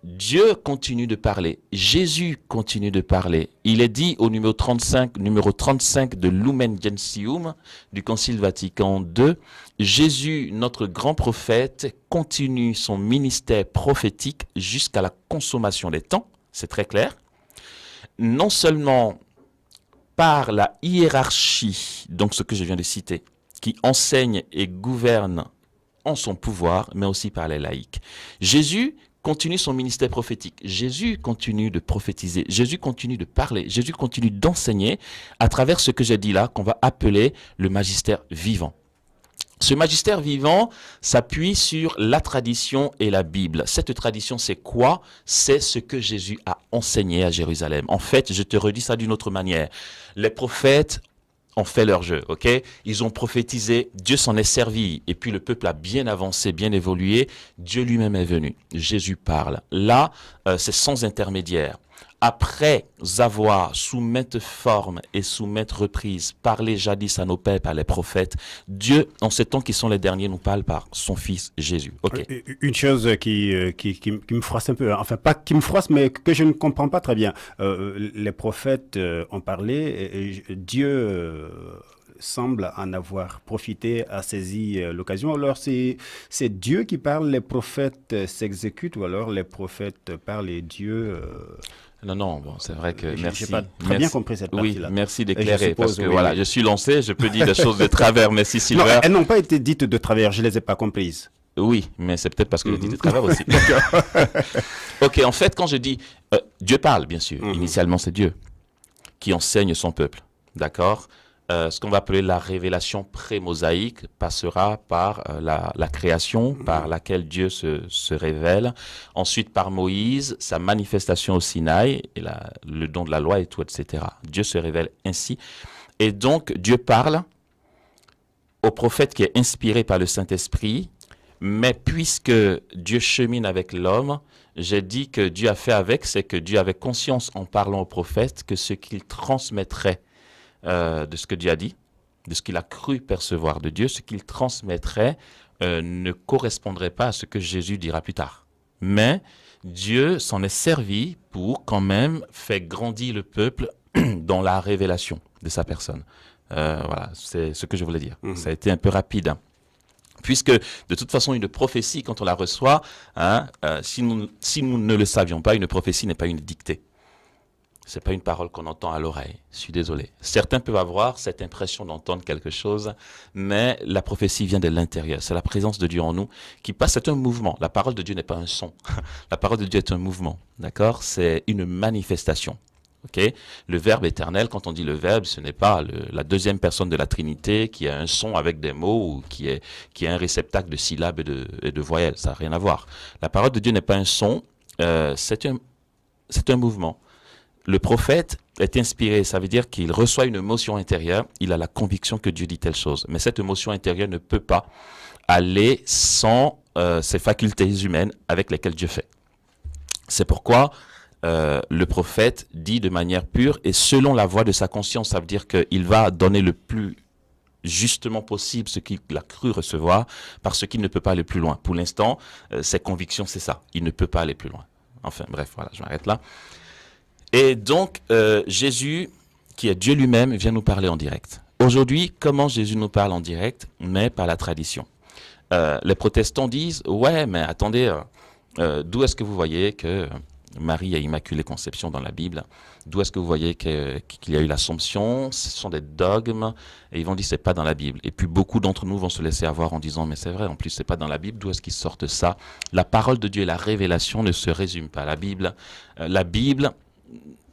Dieu continue de parler, Jésus continue de parler. Il est dit au numéro 35 de Lumen Gentium du Concile Vatican II, Jésus, notre grand prophète, continue son ministère prophétique jusqu'à la consommation des temps, c'est très clair. Non seulement par la hiérarchie, donc ce que je viens de citer, qui enseigne et gouverne en son pouvoir, mais aussi par les laïcs. Jésus continue son ministère prophétique. Jésus continue de prophétiser. Jésus continue de parler. Jésus continue d'enseigner à travers ce que j'ai dit là, qu'on va appeler le magistère vivant. Ce magistère vivant s'appuie sur la tradition et la Bible. Cette tradition, c'est quoi? C'est ce que Jésus a enseigné à Jérusalem. En fait, je te redis ça d'une autre manière. Les prophètes ont fait leur jeu, ok? Ils ont prophétisé, Dieu s'en est servi, et puis le peuple a bien avancé, bien évolué, Dieu lui-même est venu, Jésus parle. Là, c'est sans intermédiaire. après avoir sous maintes formes et sous maintes reprises parlé jadis à nos pères par les prophètes, Dieu, en ces temps qui sont les derniers, nous parle par son Fils Jésus. Ok. Une chose qui me froisse un peu, enfin pas qui me froisse, mais que je ne comprends pas très bien. Les prophètes ont parlé, et Dieu semble en avoir profité, a saisi l'occasion. Alors c'est Dieu qui parle, les prophètes s'exécutent, ou alors les prophètes parlent et Dieu... Non, bon, c'est vrai que merci. J'ai pas très bien compris cette partie-là. Oui, merci d'éclairer, parce que oui. je suis lancé, je peux dire des choses de travers, merci Sylvain. Non, elles n'ont pas été dites de travers, je les ai pas comprises. Oui, mais c'est peut-être parce que je dis de travers aussi. Ok, en fait, quand je dis Dieu parle, bien sûr, initialement c'est Dieu qui enseigne son peuple, d'accord? Ce qu'on va appeler la révélation pré-mosaïque passera par la création, par laquelle Dieu se révèle. Ensuite, par Moïse, sa manifestation au Sinaï, et le don de la loi et tout, etc. Dieu se révèle ainsi. Et donc, Dieu parle au prophète qui est inspiré par le Saint-Esprit. Mais puisque Dieu chemine avec l'homme, j'ai dit que Dieu a fait avec, c'est que Dieu avait conscience en parlant au prophète que ce qu'il transmettrait de ce que Dieu a dit, de ce qu'il a cru percevoir de Dieu, ce qu'il transmettrait ne correspondrait pas à ce que Jésus dira plus tard. Mais Dieu s'en est servi pour quand même faire grandir le peuple dans la révélation de sa personne. Voilà, c'est ce que je voulais dire. Ça a été un peu rapide, hein. Puisque de toute façon, une prophétie, quand on la reçoit, si nous ne le savions pas, une prophétie n'est pas une dictée. C'est pas une parole qu'on entend à l'oreille. Je suis désolé. Certains peuvent avoir cette impression d'entendre quelque chose, mais la prophétie vient de l'intérieur. C'est la présence de Dieu en nous qui passe. C'est un mouvement. La parole de Dieu n'est pas un son. La parole de Dieu est un mouvement. D'accord? C'est une manifestation. Okay? Le Verbe éternel, quand on dit le Verbe, ce n'est pas la deuxième personne de la Trinité qui a un son avec des mots ou qui est un réceptacle de syllabes et de voyelles. Ça n'a rien à voir. La parole de Dieu n'est pas un son, c'est un mouvement. Le prophète est inspiré, ça veut dire qu'il reçoit une émotion intérieure, il a la conviction que Dieu dit telle chose. Mais cette émotion intérieure ne peut pas aller sans ces facultés humaines avec lesquelles Dieu fait. C'est pourquoi le prophète dit de manière pure et selon la voix de sa conscience, ça veut dire qu'il va donner le plus justement possible ce qu'il a cru recevoir parce qu'il ne peut pas aller plus loin. Pour l'instant, ses convictions, c'est ça. Il ne peut pas aller plus loin. Enfin, bref, voilà, je m'arrête là. Et donc, Jésus, qui est Dieu lui-même, vient nous parler en direct. Aujourd'hui, comment Jésus nous parle en direct? Mais par la tradition. Les protestants disent, ouais, mais attendez, d'où est-ce que vous voyez que Marie a immaculée conception dans la Bible? D'où est-ce que vous voyez qu'il y a eu l'Assomption? Ce sont des dogmes. Et ils vont dire, c'est pas dans la Bible. Et puis beaucoup d'entre nous vont se laisser avoir en disant, mais c'est vrai, en plus, c'est pas dans la Bible. D'où est-ce qu'ils sortent ça? La parole de Dieu et la révélation ne se résument pas à la Bible. La Bible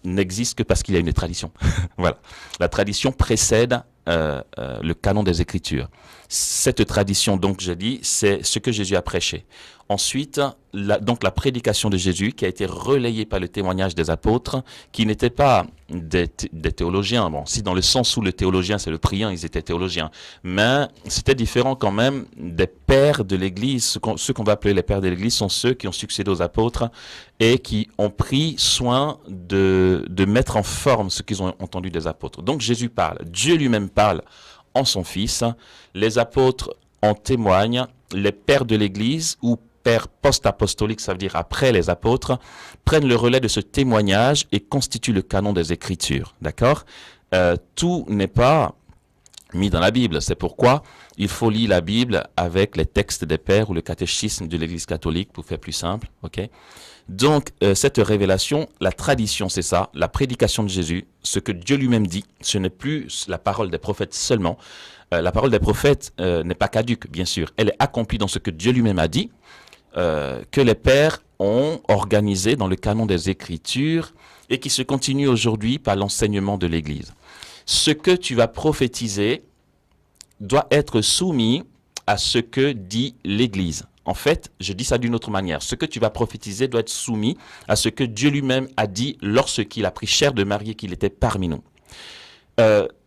n'existe que parce qu'il y a une tradition. Voilà. La tradition précède le canon des Écritures. Cette tradition, donc, je dis, c'est ce que Jésus a prêché. Ensuite, donc la prédication de Jésus qui a été relayée par le témoignage des apôtres, qui n'étaient pas des théologiens. Bon, si dans le sens où le théologien, c'est le priant, ils étaient théologiens. Mais c'était différent quand même des pères de l'Église. Ceux qu'on va appeler les pères de l'Église sont ceux qui ont succédé aux apôtres et qui ont pris soin de mettre en forme ce qu'ils ont entendu des apôtres. Donc Jésus parle, Dieu lui-même parle en son Fils. Les apôtres en témoignent, les pères de l'Église ou pères post-apostoliques, ça veut dire après les apôtres, prennent le relais de ce témoignage et constituent le canon des Écritures. D'accord? Tout n'est pas mis dans la Bible. C'est pourquoi il faut lire la Bible avec les textes des pères ou le catéchisme de l'Église catholique pour faire plus simple. Okay? Donc, cette révélation, la tradition, c'est ça, la prédication de Jésus, ce que Dieu lui-même dit, ce n'est plus la parole des prophètes seulement. La parole des prophètes n'est pas caduque, bien sûr. Elle est accomplie dans ce que Dieu lui-même a dit, que les pères ont organisé dans le canon des Écritures et qui se continue aujourd'hui par l'enseignement de l'Église. Ce que tu vas prophétiser doit être soumis à ce que dit l'Église. En fait, je dis ça d'une autre manière. Ce que tu vas prophétiser doit être soumis à ce que Dieu lui-même a dit lorsqu'il a pris chair de Marie et qu'il était parmi nous.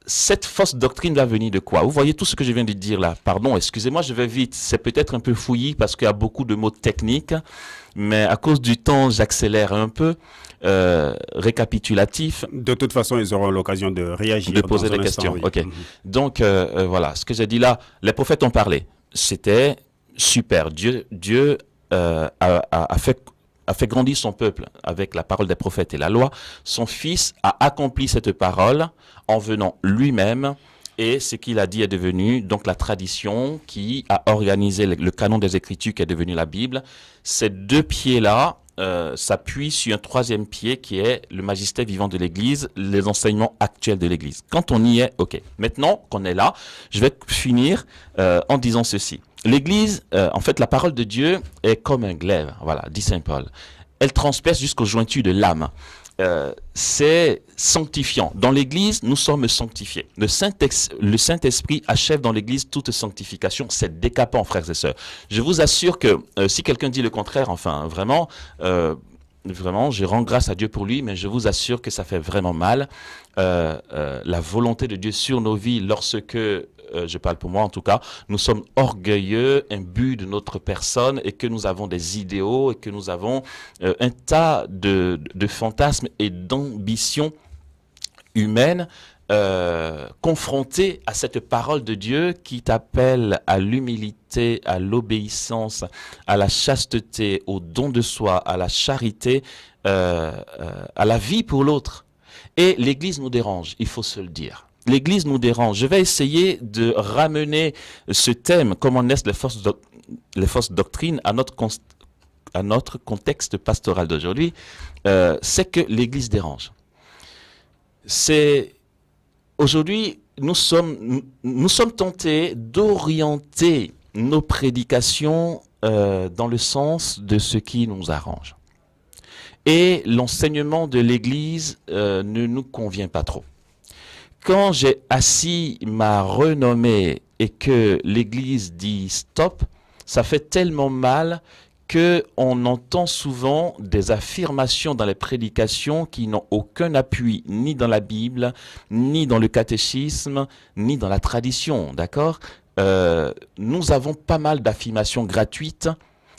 cette fausse doctrine va venir de quoi? Vous voyez tout ce que je viens de dire là. Pardon, excusez-moi, je vais vite. C'est peut-être un peu fouillis parce qu'il y a beaucoup de mots techniques, mais à cause du temps, j'accélère un peu. Récapitulatif. De toute façon, ils auront l'occasion de réagir. De poser dans des un questions. instant, oui. Ok. Donc, voilà, ce que j'ai dit là, les prophètes ont parlé. C'était super. Dieu a fait grandir son peuple avec la parole des prophètes et la loi. Son Fils a accompli cette parole en venant lui-même, et ce qu'il a dit est devenu donc la tradition qui a organisé le canon des Écritures qui est devenu la Bible. Ces deux pieds-là s'appuient sur un troisième pied qui est le magistère vivant de l'Église, les enseignements actuels de l'Église. Quand on y est, ok. Maintenant qu'on est là, je vais finir en disant ceci. L'Église, en fait, la parole de Dieu est comme un glaive, voilà, dit Saint Paul. Elle transperce jusqu'aux jointures de l'âme. C'est sanctifiant. Dans l'Église, nous sommes sanctifiés. Le Saint-Esprit achève dans l'Église toute sanctification. C'est décapant, frères et sœurs. Je vous assure que si quelqu'un dit le contraire, enfin, vraiment, je rends grâce à Dieu pour lui, mais je vous assure que ça fait vraiment mal. La volonté de Dieu sur nos vies lorsque... je parle pour moi en tout cas, nous sommes orgueilleux, imbus de notre personne et que nous avons des idéaux et que nous avons un tas de fantasmes et d'ambitions humaines confrontés à cette parole de Dieu qui t'appelle à l'humilité, à l'obéissance, à la chasteté, au don de soi, à la charité, à la vie pour l'autre. Et l'Église nous dérange, il faut se le dire. L'Église nous dérange. Je vais essayer de ramener ce thème, comment naissent les fausses doctrines, à notre contexte pastoral d'aujourd'hui. C'est que l'Église dérange. Aujourd'hui, nous sommes tentés d'orienter nos prédications dans le sens de ce qui nous arrange. Et l'enseignement de l'Église ne nous convient pas trop. Quand j'ai assis ma renommée et que l'Église dit stop, ça fait tellement mal qu'on entend souvent des affirmations dans les prédications qui n'ont aucun appui ni dans la Bible, ni dans le catéchisme, ni dans la tradition, d'accord ? Nous avons pas mal d'affirmations gratuites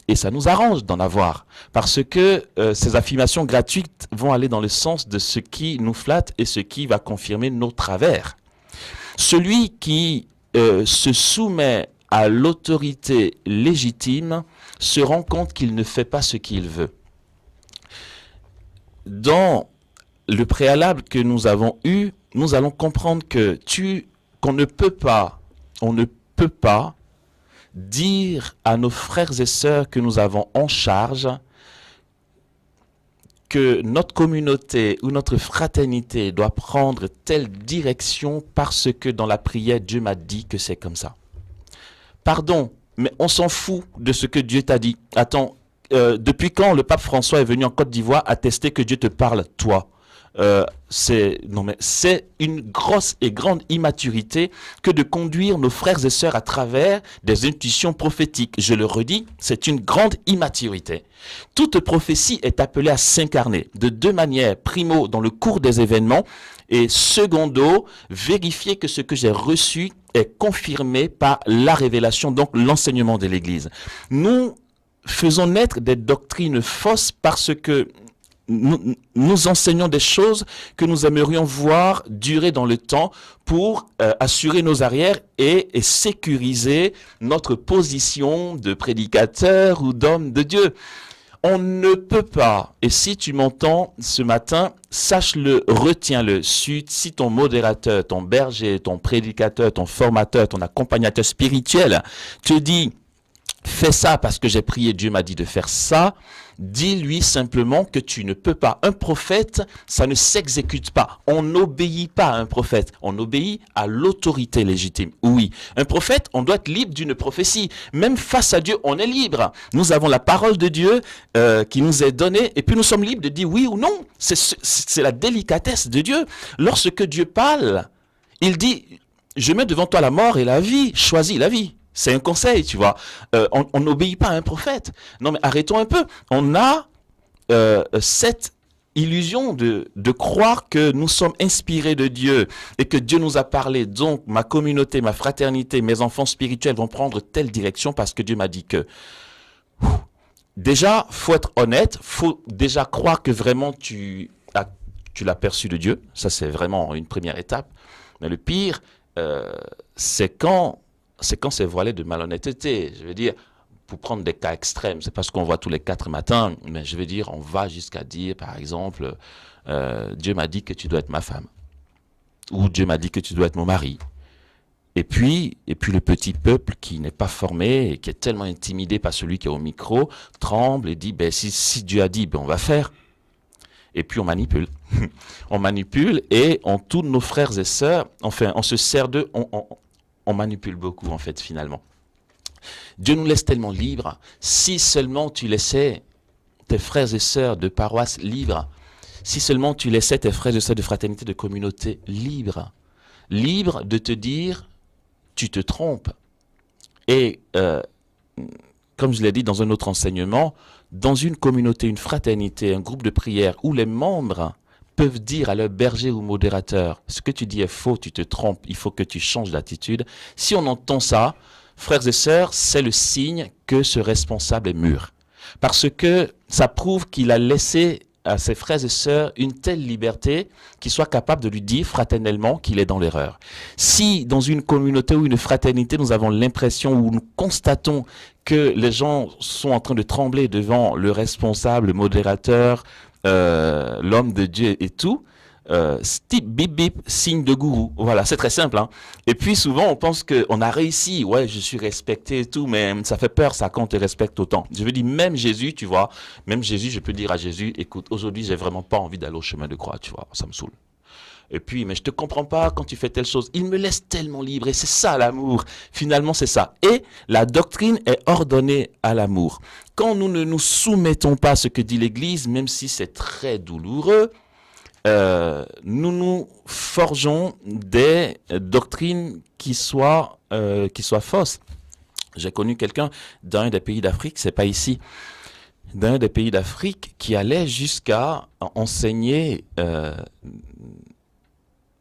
et ça nous arrange d'en avoir parce que ces affirmations gratuites vont aller dans le sens de ce qui nous flatte et ce qui va confirmer nos travers. Celui qui se soumet à l'autorité légitime se rend compte qu'il ne fait pas ce qu'il veut. Dans le préalable que nous avons eu, nous allons comprendre qu'on ne peut pas dire à nos frères et sœurs que nous avons en charge que notre communauté ou notre fraternité doit prendre telle direction parce que dans la prière, Dieu m'a dit que c'est comme ça. Pardon, mais on s'en fout de ce que Dieu t'a dit. Attends, depuis quand le pape François est venu en Côte d'Ivoire attester que Dieu te parle, toi ? C'est une grosse et grande immaturité que de conduire nos frères et sœurs à travers des intuitions prophétiques. Je le redis, c'est une grande immaturité. Toute prophétie est appelée à s'incarner de deux manières. Primo, dans le cours des événements, et secondo, vérifier que ce que j'ai reçu est confirmé par la révélation, donc l'enseignement de l'Église. Nous faisons naître des doctrines fausses parce que nous enseignons des choses que nous aimerions voir durer dans le temps pour assurer nos arrières et sécuriser notre position de prédicateur ou d'homme de Dieu. On ne peut pas, et si tu m'entends ce matin, sache-le, retiens-le, si ton modérateur, ton berger, ton prédicateur, ton formateur, ton accompagnateur spirituel te dit « fais ça parce que j'ai prié, Dieu m'a dit de faire ça », dis-lui simplement que tu ne peux pas. Un prophète, ça ne s'exécute pas. On n'obéit pas à un prophète. On obéit à l'autorité légitime. Oui, un prophète, on doit être libre d'une prophétie. Même face à Dieu, on est libre. Nous avons la parole de Dieu qui nous est donnée et puis nous sommes libres de dire oui ou non. C'est la délicatesse de Dieu. Lorsque Dieu parle, il dit « Je mets devant toi la mort et la vie. Choisis la vie. » C'est un conseil, tu vois. On n'obéit pas à un prophète. Non, mais arrêtons un peu. On a cette illusion de croire que nous sommes inspirés de Dieu et que Dieu nous a parlé. Donc, ma communauté, ma fraternité, mes enfants spirituels vont prendre telle direction parce que Dieu m'a dit que. Déjà, faut être honnête, faut déjà croire que vraiment tu l'as perçu de Dieu. Ça, c'est vraiment une première étape. Mais le pire, c'est quand c'est voilé de malhonnêteté. Je veux dire, pour prendre des cas extrêmes, c'est pas ce qu'on voit tous les 4 matins, mais je veux dire, on va jusqu'à dire, par exemple, Dieu m'a dit que tu dois être ma femme. Ou Dieu m'a dit que tu dois être mon mari. Et puis le petit peuple qui n'est pas formé et qui est tellement intimidé par celui qui est au micro, tremble et dit, ben, si Dieu a dit, ben, on va faire. Et puis on manipule. On manipule et on tourne nos frères et sœurs, enfin, on se sert d'eux, on manipule beaucoup, en fait, finalement. Dieu nous laisse tellement libres. Si seulement tu laissais tes frères et sœurs de paroisse libres, si seulement tu laissais tes frères et sœurs de fraternité, de communauté libres de te dire, tu te trompes. Et comme je l'ai dit dans un autre enseignement, dans une communauté, une fraternité, un groupe de prière où les membres peuvent dire à leur berger ou modérateur, ce que tu dis est faux, tu te trompes, il faut que tu changes d'attitude. Si on entend ça, frères et sœurs, c'est le signe que ce responsable est mûr. Parce que ça prouve qu'il a laissé à ses frères et sœurs une telle liberté qu'ils soient capables de lui dire fraternellement qu'il est dans l'erreur. Si dans une communauté ou une fraternité, nous avons l'impression ou nous constatons que les gens sont en train de trembler devant le responsable, le modérateur, l'homme de Dieu et tout, bip bip, signe de gourou. Voilà, c'est très simple. Hein. Et puis souvent, on pense qu'on a réussi. Ouais, je suis respecté et tout, mais ça fait peur, ça, quand on te respecte autant. Je veux dire, même Jésus, tu vois, même Jésus, je peux dire à Jésus, écoute, aujourd'hui, j'ai vraiment pas envie d'aller au chemin de croix, tu vois, ça me saoule. Et puis, mais je te comprends pas quand tu fais telle chose. Il me laisse tellement libre et c'est ça l'amour. Finalement, c'est ça. Et la doctrine est ordonnée à l'amour. Quand nous ne nous soumettons pas à ce que dit l'Église, même si c'est très douloureux, nous forgeons des doctrines qui soient fausses. J'ai connu quelqu'un d'un des pays d'Afrique, c'est pas ici, d'un des pays d'Afrique qui allait jusqu'à enseigner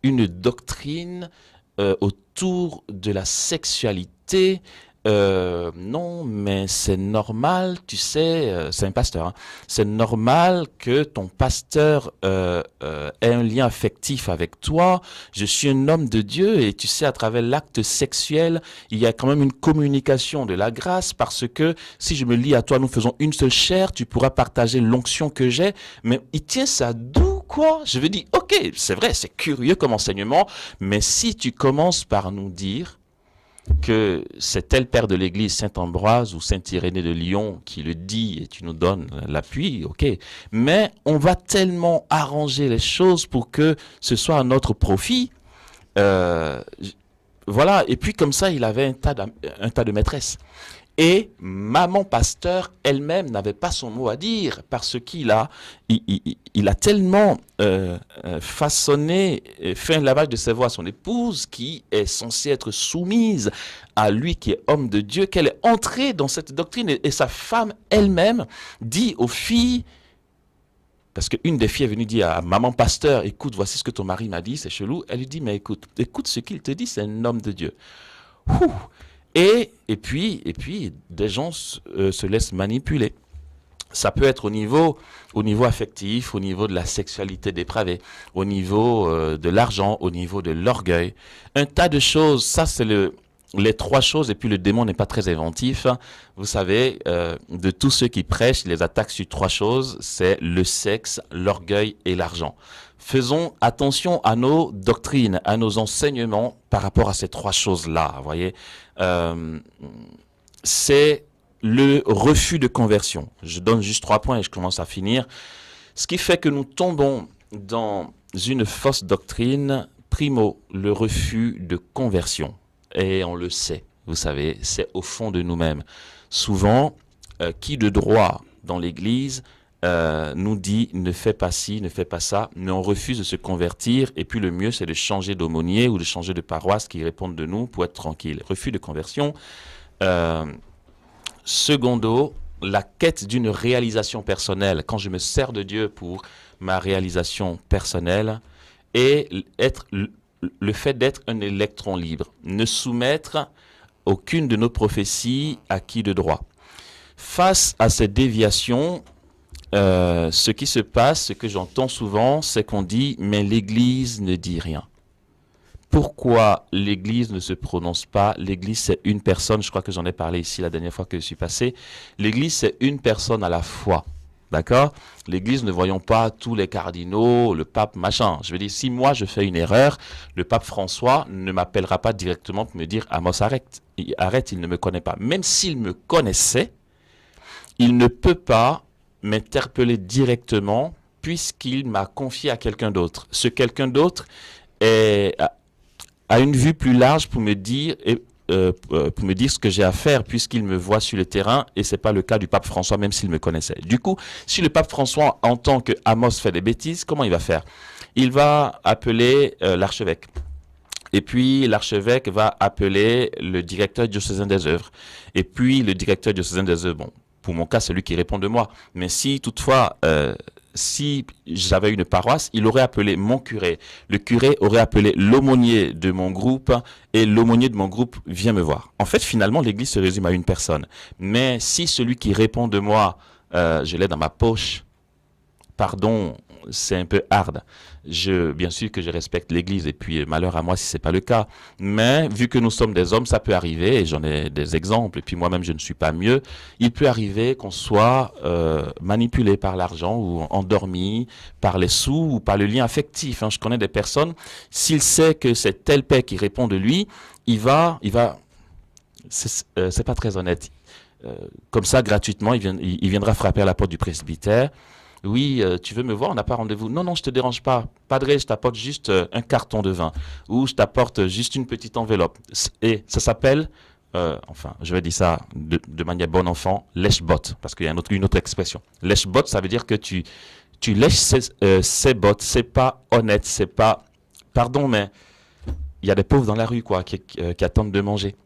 une doctrine autour de la sexualité. Non, mais c'est normal, tu sais, c'est un pasteur, hein, c'est normal que ton pasteur ait un lien affectif avec toi. Je suis un homme de Dieu et tu sais, à travers l'acte sexuel, il y a quand même une communication de la grâce parce que si je me lie à toi, nous faisons une seule chair, tu pourras partager l'onction que j'ai, mais il tient ça d'où, quoi? Je veux dire, ok, c'est vrai, c'est curieux comme enseignement, mais si tu commences par nous dire que c'est tel père de l'église, Saint Ambroise ou Saint Irénée de Lyon qui le dit et tu nous donnes l'appui, ok. Mais on va tellement arranger les choses pour que ce soit à notre profit. Voilà, et puis comme ça, il avait un tas de maîtresses. Et maman pasteur elle-même n'avait pas son mot à dire parce qu'il a tellement façonné, fait un lavage de cerveau à son épouse qui est censée être soumise à lui qui est homme de Dieu, qu'elle est entrée dans cette doctrine. Et sa femme elle-même dit aux filles, parce qu'une des filles est venue dire à maman pasteur, écoute, voici ce que ton mari m'a dit, c'est chelou. Elle lui dit, mais écoute ce qu'il te dit, c'est un homme de Dieu. Ouh. Et puis, des gens se laissent manipuler. Ça peut être au niveau affectif, au niveau de la sexualité dépravée, au niveau de l'argent, au niveau de l'orgueil. Un tas de choses, ça c'est les 3 choses, et puis le démon n'est pas très inventif. Vous savez, de tous ceux qui prêchent, ils les attaquent sur 3 choses, c'est le sexe, l'orgueil et l'argent. Faisons attention à nos doctrines, à nos enseignements par rapport à ces 3 choses-là, vous voyez. C'est le refus de conversion. Je donne juste 3 points et je commence à finir. Ce qui fait que nous tombons dans une fausse doctrine, primo, le refus de conversion. Et on le sait, vous savez, c'est au fond de nous-mêmes. Souvent, qui de droit dans l'Église nous dit ne fais pas ci, ne fais pas ça, mais on refuse de se convertir et puis le mieux c'est de changer d'aumônier ou de changer de paroisse qui répondent de nous pour être tranquille. Refus de conversion. Secondo, la quête d'une réalisation personnelle, quand je me sers de Dieu pour ma réalisation personnelle, et le fait d'être un électron libre, ne soumettre aucune de nos prophéties à qui de droit. Face à cette déviation, ce qui se passe, ce que j'entends souvent, c'est qu'on dit « mais l'Église ne dit rien ». Pourquoi l'Église ne se prononce pas? L'Église, c'est une personne, je crois que j'en ai parlé ici la dernière fois que je suis passé. L'Église, c'est une personne à la fois. D'accord? L'Église, ne voyons pas tous les cardinaux, le pape, machin. Je veux dire, si moi je fais une erreur, le pape François ne m'appellera pas directement pour me dire « Amos, arrête, arrête, il ne me connaît pas ». Même s'il me connaissait, il ne peut pas m'interpeller directement puisqu'il m'a confié à quelqu'un d'autre. Ce quelqu'un d'autre a une vue plus large pour me dire ce que j'ai à faire puisqu'il me voit sur le terrain et c'est pas le cas du pape François même s'il me connaissait. Du coup, si le pape François entend que Amos fait des bêtises, comment il va faire? Il va appeler l'archevêque. Et puis l'archevêque va appeler le directeur diocésain des œuvres. Et puis le directeur diocésain des œuvres, bon, pour mon cas, c'est lui qui répond de moi. Mais si toutefois, si j'avais une paroisse, il aurait appelé mon curé. Le curé aurait appelé l'aumônier de mon groupe et l'aumônier de mon groupe vient me voir. En fait, finalement, l'Église se résume à une personne. Mais si celui qui répond de moi, je l'ai dans ma poche, pardon, c'est un peu hard. Bien sûr que je respecte l'Église et puis malheur à moi si c'est pas le cas. Mais vu que nous sommes des hommes, ça peut arriver et j'en ai des exemples. Et puis moi-même, je ne suis pas mieux. Il peut arriver qu'on soit manipulé par l'argent ou endormi par les sous ou par le lien affectif. Je connais des personnes, s'il sait que c'est tel père qui répond de lui, il va, c'est pas très honnête. Comme ça, gratuitement, il viendra frapper à la porte du presbytère. Oui, tu veux me voir, on n'a pas rendez-vous. Non, non, je te dérange pas. Padre, je t'apporte juste un carton de vin. Ou je t'apporte juste une petite enveloppe. Et ça s'appelle, enfin, je vais dire ça de manière bon enfant, lèche-botte. Parce qu'il y a une autre expression. Lèche-botte, ça veut dire que tu lèches ses bottes. C'est pas honnête, c'est pas... Pardon, mais il y a des pauvres dans la rue, quoi, qui attendent de manger.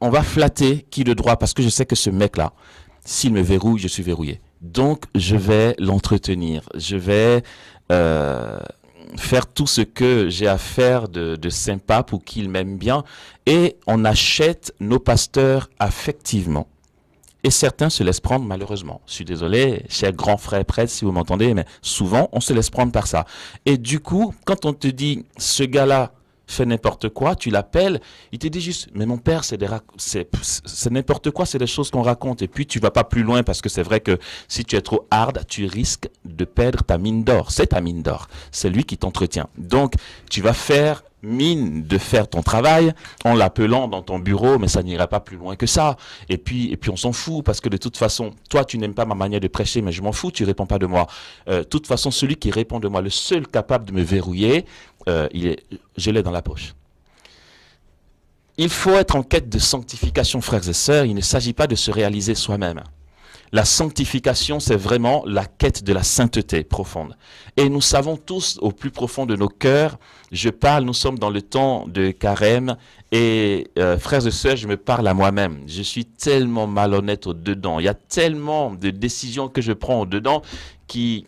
On va flatter qui de droit, parce que je sais que ce mec-là, s'il me verrouille, je suis verrouillé. Donc, je vais l'entretenir. Je vais faire tout ce que j'ai à faire de sympa pour qu'il m'aime bien. Et on achète nos pasteurs affectivement. Et certains se laissent prendre malheureusement. Je suis désolé, cher grand frère prêtre, si vous m'entendez, mais souvent, on se laisse prendre par ça. Et du coup, quand on te dit, ce gars-là fait n'importe quoi, tu l'appelles, il te dit juste, mais mon père, c'est n'importe quoi, c'est des choses qu'on raconte. Et puis, tu vas pas plus loin parce que c'est vrai que si tu es trop hard, tu risques de perdre ta mine d'or. C'est ta mine d'or. C'est lui qui t'entretient. Donc, tu vas faire mine de faire ton travail en l'appelant dans ton bureau, mais ça n'ira pas plus loin que ça. Et puis on s'en fout parce que de toute façon, toi, tu n'aimes pas ma manière de prêcher, mais je m'en fous, tu réponds pas de moi. De toute façon, celui qui répond de moi, le seul capable de me verrouiller, je l'ai dans la poche. Il faut être en quête de sanctification, frères et sœurs. Il ne s'agit pas de se réaliser soi-même. La sanctification, c'est vraiment la quête de la sainteté profonde. Et nous savons tous, au plus profond de nos cœurs, nous sommes dans le temps de carême, et frères et sœurs, je me parle à moi-même. Je suis tellement malhonnête au-dedans. Il y a tellement de décisions que je prends au-dedans qui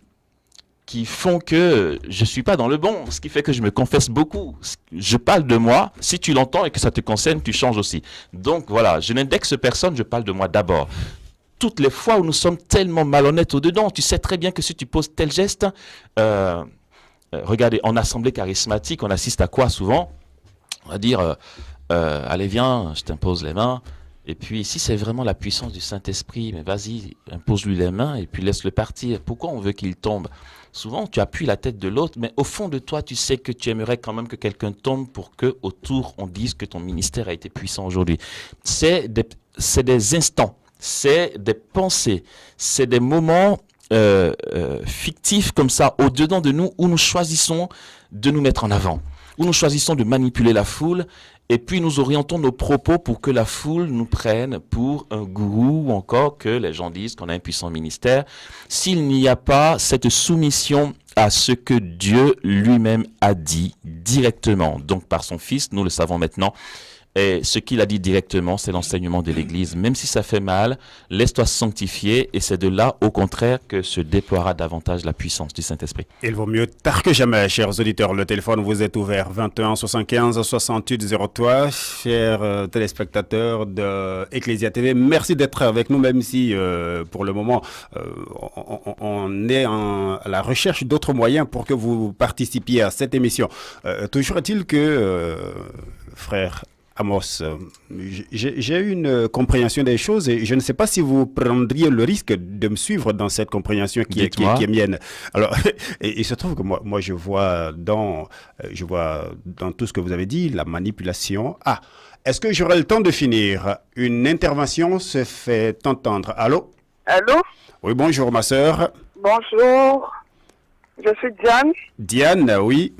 font que je suis pas dans le bon, ce qui fait que je me confesse beaucoup. Je parle de moi, si tu l'entends et que ça te concerne, tu changes aussi. Donc voilà, je n'indexe personne, je parle de moi d'abord. Toutes les fois où nous sommes tellement malhonnêtes au-dedans, tu sais très bien que si tu poses tel geste, regardez, en assemblée charismatique, on assiste à quoi souvent? On va dire, allez viens, je t'impose les mains. Et puis si c'est vraiment la puissance du Saint-Esprit, mais vas-y, impose-lui les mains et puis laisse-le partir. Pourquoi on veut qu'il tombe? Souvent, tu appuies la tête de l'autre, mais au fond de toi, tu sais que tu aimerais quand même que quelqu'un tombe pour que autour on dise que ton ministère a été puissant aujourd'hui. C'est des instants. C'est des pensées, c'est des moments fictifs comme ça, au-dedans de nous, où nous choisissons de nous mettre en avant, où nous choisissons de manipuler la foule, et puis nous orientons nos propos pour que la foule nous prenne pour un gourou, ou encore que les gens disent qu'on a un puissant ministère. S'il n'y a pas cette soumission à ce que Dieu lui-même a dit directement, donc par son Fils, nous le savons maintenant, Et ce qu'il a dit directement, c'est l'enseignement de l'Église. Même si ça fait mal, laisse-toi sanctifier et c'est de là, au contraire, que se déploiera davantage la puissance du Saint-Esprit. Il vaut mieux tard que jamais, chers auditeurs. Le téléphone vous est ouvert 21 75 68 03. Chers téléspectateurs de Ecclesia TV, merci d'être avec nous, même si pour le moment on est à la recherche d'autres moyens pour que vous participiez à cette émission. Toujours est-il que, frère Amos, j'ai eu une compréhension des choses et je ne sais pas si vous prendriez le risque de me suivre dans cette compréhension qui est mienne. Alors, il se trouve que moi je vois dans tout ce que vous avez dit la manipulation. Ah, est-ce que j'aurai le temps de finir? Une intervention se fait entendre. Allô? Allô? Oui, bonjour ma sœur. Bonjour, je suis Diane. Diane, oui.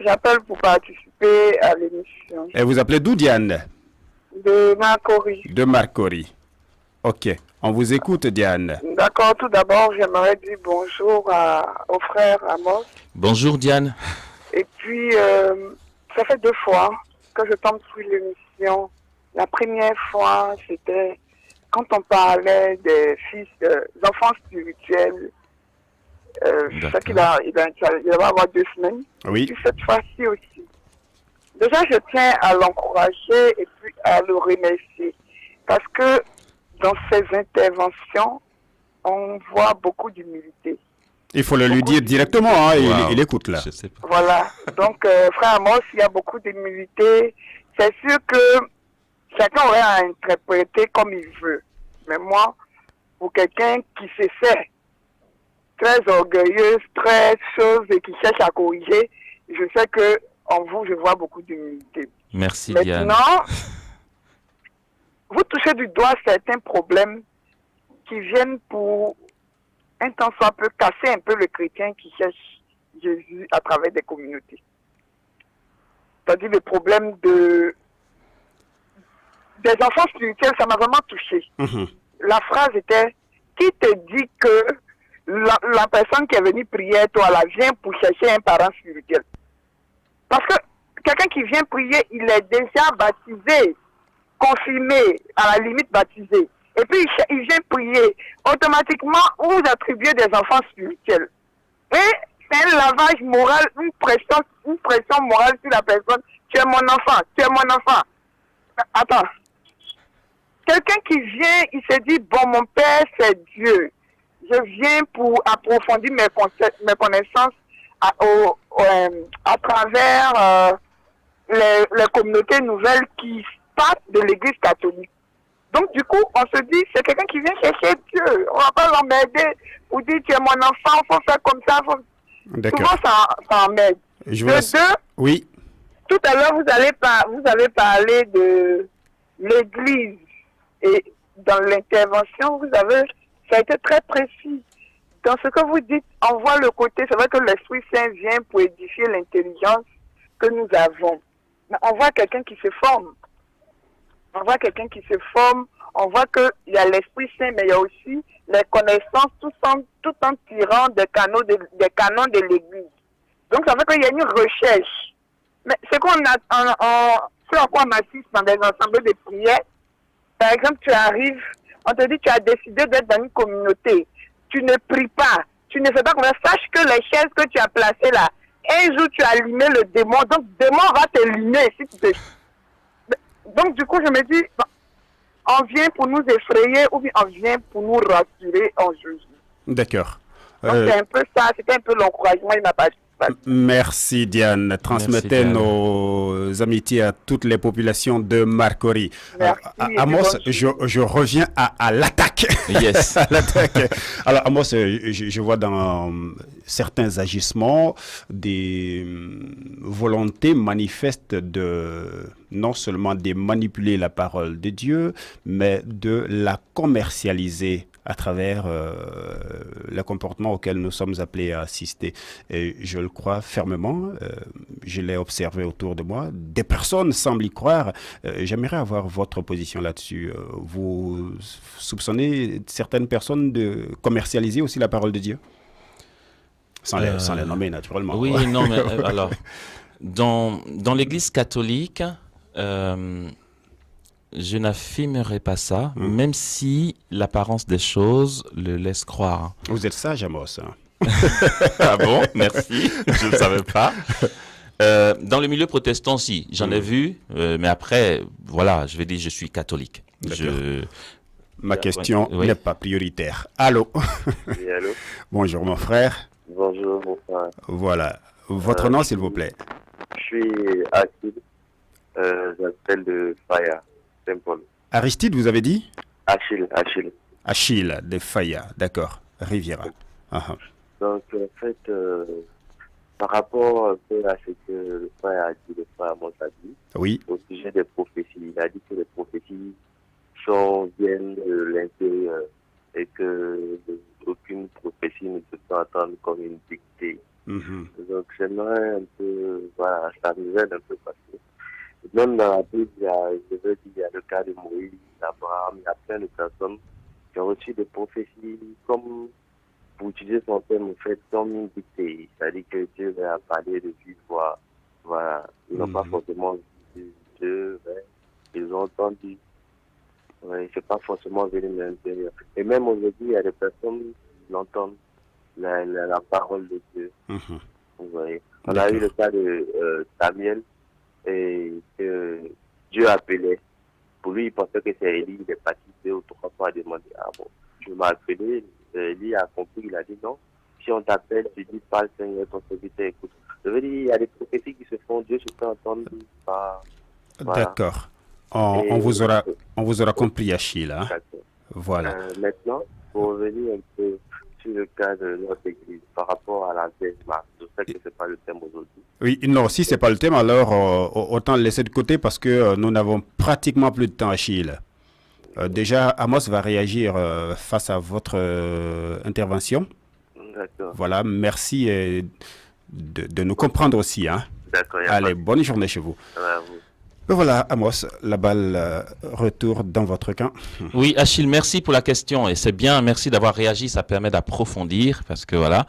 J'appelle pour participer à l'émission. Et vous appelez d'où, Diane? De Marcory. De Marcory. Ok, on vous écoute, Diane. D'accord, tout d'abord, j'aimerais dire bonjour au frère Amos. Bonjour, Diane. Et puis, ça fait 2 fois que je tombe sur l'émission. La première fois, c'était quand on parlait des fils, des enfants spirituels. Je sais qu'il va avoir 2 semaines. Oui. Et cette fois-ci aussi. Déjà, je tiens à l'encourager et puis à le remercier. Parce que dans ses interventions, on voit beaucoup d'humilité. Il faut le lui dire directement, hein, Wow. il écoute là. Je sais pas. Voilà. Donc, frère Amos, il y a beaucoup d'humilité. C'est sûr que chacun aurait à interpréter comme il veut. Mais moi, pour quelqu'un qui se sait très orgueilleuse, très chose et qui cherche à corriger, je sais que en vous, je vois beaucoup d'humilité. Merci, Diane. Maintenant, vous touchez du doigt certains problèmes qui viennent pour un temps soit peu casser un peu le chrétien qui cherche Jésus à travers des communautés. C'est-à-dire le problème des enfants spirituels, ça m'a vraiment touché. La phrase était, qui te dit que la personne qui est venue prier, toi, là, vient pour chercher un parent spirituel? Parce que quelqu'un qui vient prier, il est déjà baptisé, confirmé, à la limite baptisé. Et puis, il vient prier. Automatiquement, vous attribuez des enfants spirituels. Et c'est un lavage moral, une pression morale sur la personne. Tu es mon enfant, tu es mon enfant. Attends. Quelqu'un qui vient, il se dit, bon, mon Père, c'est Dieu. Je viens pour approfondir mes connaissances à travers les communautés nouvelles qui partent de l'Église catholique. Donc, du coup, on se dit, c'est quelqu'un qui vient chercher Dieu. On ne va pas l'emmerder pour dire, tu es mon enfant, il faut faire comme ça. Souvent, ça emmerde. Oui. Tout à l'heure, vous avez parlé de l'Église. Et dans l'intervention, ça a été très précis. Dans ce que vous dites, on voit le côté, c'est vrai que l'Esprit Saint vient pour édifier l'intelligence que nous avons. Mais on voit quelqu'un qui se forme. On voit quelqu'un qui se forme. On voit qu'il y a l'Esprit Saint, mais il y a aussi les connaissances tout en tirant des canons de l'Église. Donc ça veut qu'il y a une recherche. Mais ce qu'on ce à quoi on assiste dans des assemblées de prière, par exemple, tu arrives, on te dit tu as décidé d'être dans une communauté. Tu ne pries pas, tu ne fais pas comme ça. Sache que les chaises que tu as placées là, un jour tu as allumé le démon, donc le démon va t'éliminer si tu te... Donc du coup je me dis, on vient pour nous effrayer ou bien on vient pour nous rassurer en Jésus. D'accord. Donc c'est un peu ça, c'était un peu l'encouragement de ma participation. Merci Diane. Transmettez Diane. nos amitiés à toutes les populations de Marcory. Amos, je reviens à l'attaque. Yes. À l'attaque. Alors Amos, je vois dans certains agissements des volontés manifestes de non seulement de manipuler la parole de Dieu, mais de la commercialiser à travers le comportement auquel nous sommes appelés à assister. Et je le crois fermement, je l'ai observé autour de moi. Des personnes semblent y croire. J'aimerais avoir votre position là-dessus. Vous soupçonnez certaines personnes de commercialiser aussi la parole de Dieu? Sans les nommer, naturellement. Oui, non, mais alors, dans l'Église catholique, je n'affirmerai pas ça, même si l'apparence des choses le laisse croire. Vous êtes sage, Amos. Hein. Ah bon? Merci, je ne savais pas. Dans le milieu protestant, si, j'en ai vu, mais après, voilà, je vais dire, je suis catholique. Ma question oui. n'est pas prioritaire. Allô? Oui, allô? Bonjour, mon frère. Bonjour, mon frère. Voilà. Votre nom, s'il vous plaît? Je suis Achille. J'appelle de Faya, Saint-Paul. Aristide, vous avez dit? Achille. Achille de Faya, d'accord. Riviera. Donc, en fait, par rapport un peu à ce que le frère a dit, le frère Amos a dit, Oui. au sujet des prophéties, il a dit que les prophéties viennent de l'intérieur et que aucune prophétie ne se peut entendre comme une dictée. Donc, j'aimerais un peu, voilà, ça nous aide un peu parce que même dans la Bible, il y a le cas de Moïse, d'Abraham, il y a plein de personnes qui ont reçu des prophéties comme, pour utiliser son terme, en fait, comme une dictée. C'est-à-dire que Dieu va parler de vive voix. Voilà. Ils n'ont pas forcément vu Dieu, mais ils ont entendu. Ouais, c'est pas forcément venu de l'intérieur. Et même aujourd'hui, il y a des personnes qui l'entendent, la parole de Dieu. Vous voyez. On a eu le cas de Samuel, et que Dieu appelait. Pour lui, il pensait que c'est Élie. Il est parti 2 ou 3 fois à demander, ah bon, je m'ai appelé. Élie a compris, il a dit non. Si on t'appelle, tu dis pas, Seigneur, ton serviteur écoute. Je veux dire, il y a des prophéties qui se font, Dieu se fait entendre par... Voilà. D'accord. On vous aura compris, Achille. Hein? Voilà. Maintenant, pour revenir un peu sur le cas de notre église par rapport à la Vesma, je sais que ce n'est pas le thème aujourd'hui. Oui, non, si ce n'est pas le thème, alors autant le laisser de côté parce que nous n'avons pratiquement plus de temps, Achille. Déjà, Amos va réagir face à votre intervention. D'accord. Voilà, merci de nous comprendre aussi. Hein? D'accord. Allez, bonne journée chez vous. Vous. Voilà, Amos, la balle retourne dans votre camp. Oui, Achille, merci pour la question. Et c'est bien, merci d'avoir réagi. Ça permet d'approfondir parce que voilà,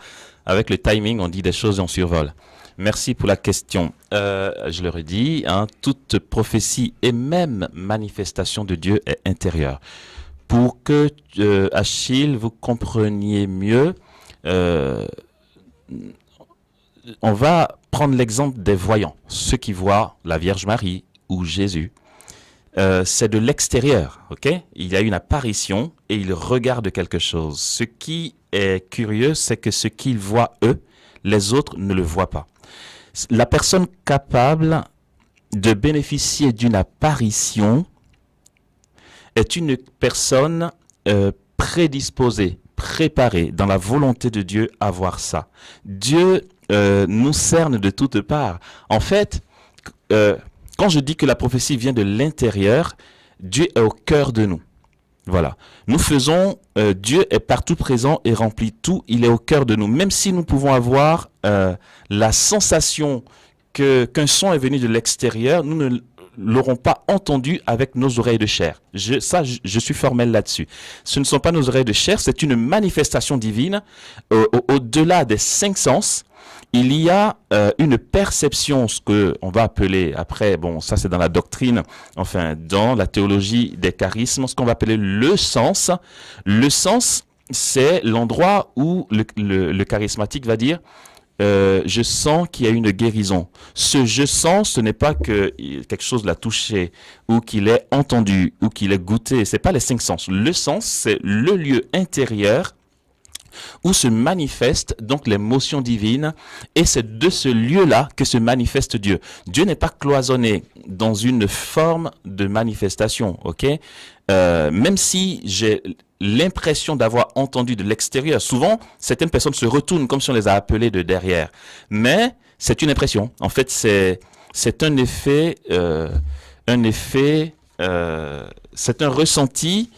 avec le timing, on dit des choses et on survole. Merci pour la question. Je le redis, hein, toute prophétie et même manifestation de Dieu est intérieure. Pour que, Achille, vous compreniez mieux, on va prendre l'exemple des voyants, ceux qui voient la Vierge Marie ou Jésus. C'est de l'extérieur, ok? Il y a une apparition et ils regardent quelque chose. Ce qui est curieux, c'est que ce qu'ils voient eux, les autres ne le voient pas. La personne capable de bénéficier d'une apparition est une personne prédisposée, préparée dans la volonté de Dieu à voir ça. Dieu nous cerne de toutes parts. En fait, quand je dis que la prophétie vient de l'intérieur, Dieu est au cœur de nous. Voilà. Nous faisons, Dieu est partout présent et remplit tout, il est au cœur de nous. Même si nous pouvons avoir la sensation qu'un son est venu de l'extérieur, nous ne l'aurons pas entendu avec nos oreilles de chair. Je suis formel là-dessus. Ce ne sont pas nos oreilles de chair, c'est une manifestation divine. Au-delà des 5 sens, il y a une perception, ce qu'on va appeler, après, bon, ça c'est dans la doctrine, enfin, dans la théologie des charismes, ce qu'on va appeler le sens. Le sens, c'est l'endroit où le charismatique va dire je sens qu'il y a une guérison. Ce je sens, ce n'est pas que quelque chose l'a touché ou qu'il ait entendu ou qu'il ait goûté. C'est pas les 5 sens. Le sens, c'est le lieu intérieur où se manifestent donc l'émotion divine, et c'est de ce lieu-là que se manifeste Dieu. Dieu n'est pas cloisonné dans une forme de manifestation, ok? Même si j'ai l'impression d'avoir entendu de l'extérieur, souvent certaines personnes se retournent comme si on les a appelées de derrière, mais c'est une impression. En fait, c'est un effet, c'est un ressenti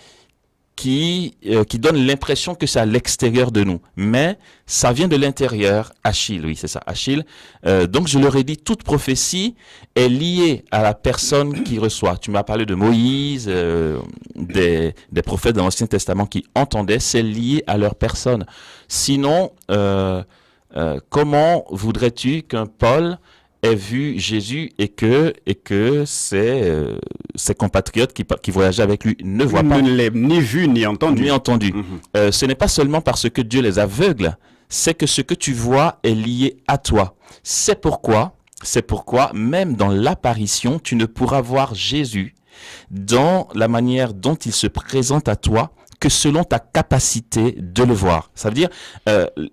qui donne l'impression que c'est à l'extérieur de nous. Mais ça vient de l'intérieur. Achille, oui, c'est ça, Achille. Donc, je leur ai dit, toute prophétie est liée à la personne qui reçoit. Tu m'as parlé de Moïse, des prophètes dans l'Ancien Testament qui entendaient, c'est lié à leur personne. Sinon, comment voudrais-tu qu'un Paul ait vu Jésus et que ses compatriotes qui voyageaient avec lui ne voient pas. Ne l'ait ni vu ni entendu. Ni entendu. Ce n'est pas seulement parce que Dieu les aveugle, c'est que ce que tu vois est lié à toi. C'est pourquoi, même dans l'apparition, tu ne pourras voir Jésus dans la manière dont il se présente à toi que selon ta capacité de le voir. Ça veut dire,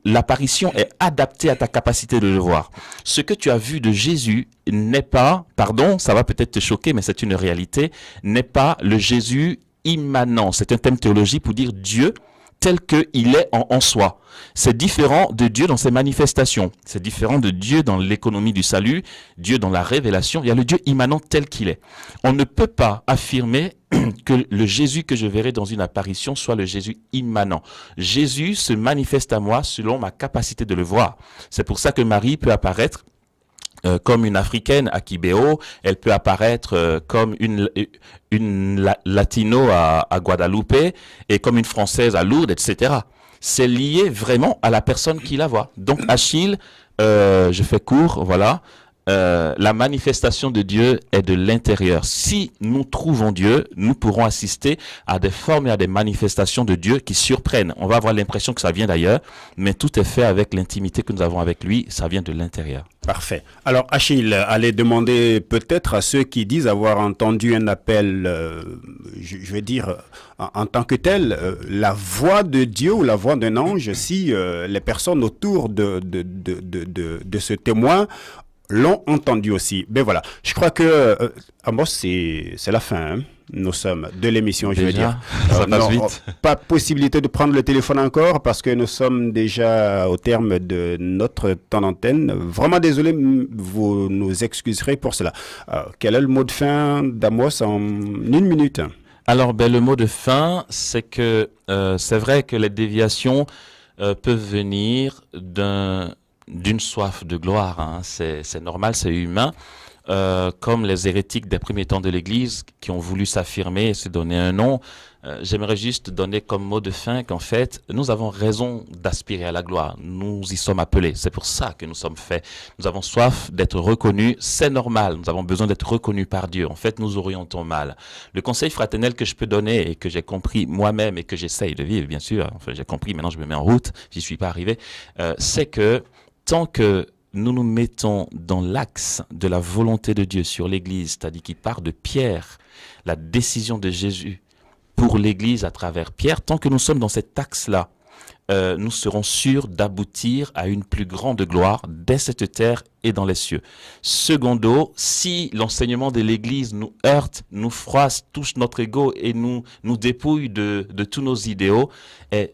l'apparition est adaptée à ta capacité de le voir. Ce que tu as vu de Jésus n'est pas, pardon, ça va peut-être te choquer, mais c'est une réalité, n'est pas le Jésus immanent. C'est un thème théologique pour dire Dieu tel qu'il est en soi. C'est différent de Dieu dans ses manifestations. C'est différent de Dieu dans l'économie du salut, Dieu dans la révélation. Il y a le Dieu immanent tel qu'il est. On ne peut pas affirmer que le Jésus que je verrai dans une apparition soit le Jésus immanent. Jésus se manifeste à moi selon ma capacité de le voir. C'est pour ça que Marie peut apparaître comme une Africaine à Kibéo, elle peut apparaître comme une Latino à Guadeloupe et comme une Française à Lourdes, etc. C'est lié vraiment à la personne qui la voit. Donc Achille, je fais court, voilà. La manifestation de Dieu est de l'intérieur. Si nous trouvons Dieu, nous pourrons assister à des formes et à des manifestations de Dieu qui surprennent. On va avoir l'impression que ça vient d'ailleurs, mais tout est fait avec l'intimité que nous avons avec lui, ça vient de l'intérieur. Parfait. Alors Achille, allez demander peut-être à ceux qui disent avoir entendu un appel, je vais dire en tant que tel, la voix de Dieu ou la voix d'un ange, si les personnes autour de ce témoin l'ont entendu aussi. Ben voilà, je crois que Amos, c'est la fin. Hein. Nous sommes de l'émission, je veux dire. Ça passe vite. Pas possibilité de prendre le téléphone encore parce que nous sommes déjà au terme de notre temps d'antenne. Vraiment désolé, vous nous excuserez pour cela. Quel est le mot de fin d'Amos en 1 minute? Alors, le mot de fin, c'est que c'est vrai que les déviations peuvent venir d'une soif de gloire, hein. C'est normal, c'est humain, comme les hérétiques des premiers temps de l'Église qui ont voulu s'affirmer et se donner un nom. J'aimerais juste donner comme mot de fin qu'en fait, nous avons raison d'aspirer à la gloire. Nous y sommes appelés. C'est pour ça que nous sommes faits. Nous avons soif d'être reconnus. C'est normal. Nous avons besoin d'être reconnus par Dieu. En fait, nous orientons mal. Le conseil fraternel que je peux donner et que j'ai compris moi-même et que j'essaye de vivre, bien sûr, enfin, j'ai compris, maintenant je me mets en route, j'y suis pas arrivé, c'est que tant que nous nous mettons dans l'axe de la volonté de Dieu sur l'Église, c'est-à-dire qui part de Pierre, la décision de Jésus pour l'Église à travers Pierre, tant que nous sommes dans cet axe-là, nous serons sûrs d'aboutir à une plus grande gloire dès cette terre et dans les cieux. Secondo, si l'enseignement de l'Église nous heurte, nous froisse, touche notre ego et nous dépouille de tous nos idéaux,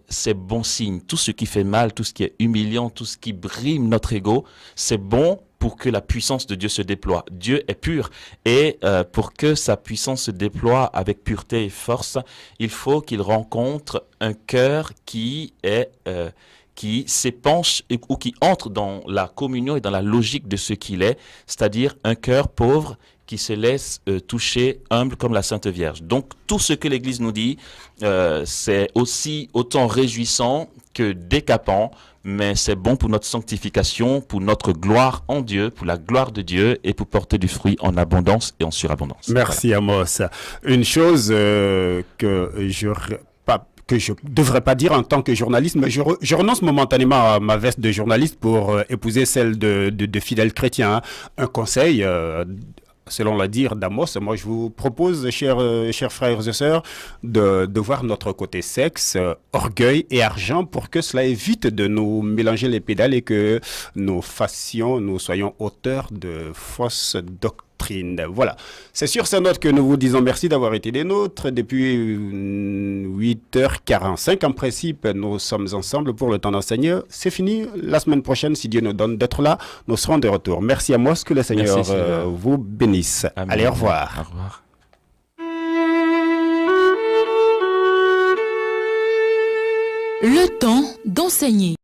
c'est bon signe. Tout ce qui fait mal, tout ce qui est humiliant, tout ce qui brime notre ego, c'est bon pour que la puissance de Dieu se déploie. Dieu est pur et pour que sa puissance se déploie avec pureté et force, il faut qu'il rencontre un cœur qui s'épanche ou qui entre dans la communion et dans la logique de ce qu'il est, c'est-à-dire un cœur pauvre qui se laisse toucher, humble comme la Sainte Vierge. Donc tout ce que l'Église nous dit, c'est autant réjouissant que décapant, mais c'est bon pour notre sanctification, pour notre gloire en Dieu, pour la gloire de Dieu et pour porter du fruit en abondance et en surabondance. Merci voilà. Amos. Une chose que je devrais pas dire en tant que journaliste, mais je renonce momentanément à ma veste de journaliste pour épouser celle de fidèles chrétiens. Un conseil, selon la dire d'Amos, moi je vous propose, chers frères et sœurs, de voir notre côté sexe, orgueil et argent pour que cela évite de nous mélanger les pédales et que nous soyons auteurs de fausses doctrines. Voilà. C'est sur ces notes que nous vous disons merci d'avoir été des nôtres. Depuis 8h45, en principe, nous sommes ensemble pour le temps d'enseigner. C'est fini. La semaine prochaine, si Dieu nous donne d'être là, nous serons de retour. Merci à moi, que le Seigneur vous bénisse. Amen. Allez, au revoir. Au revoir. Le temps d'enseigner.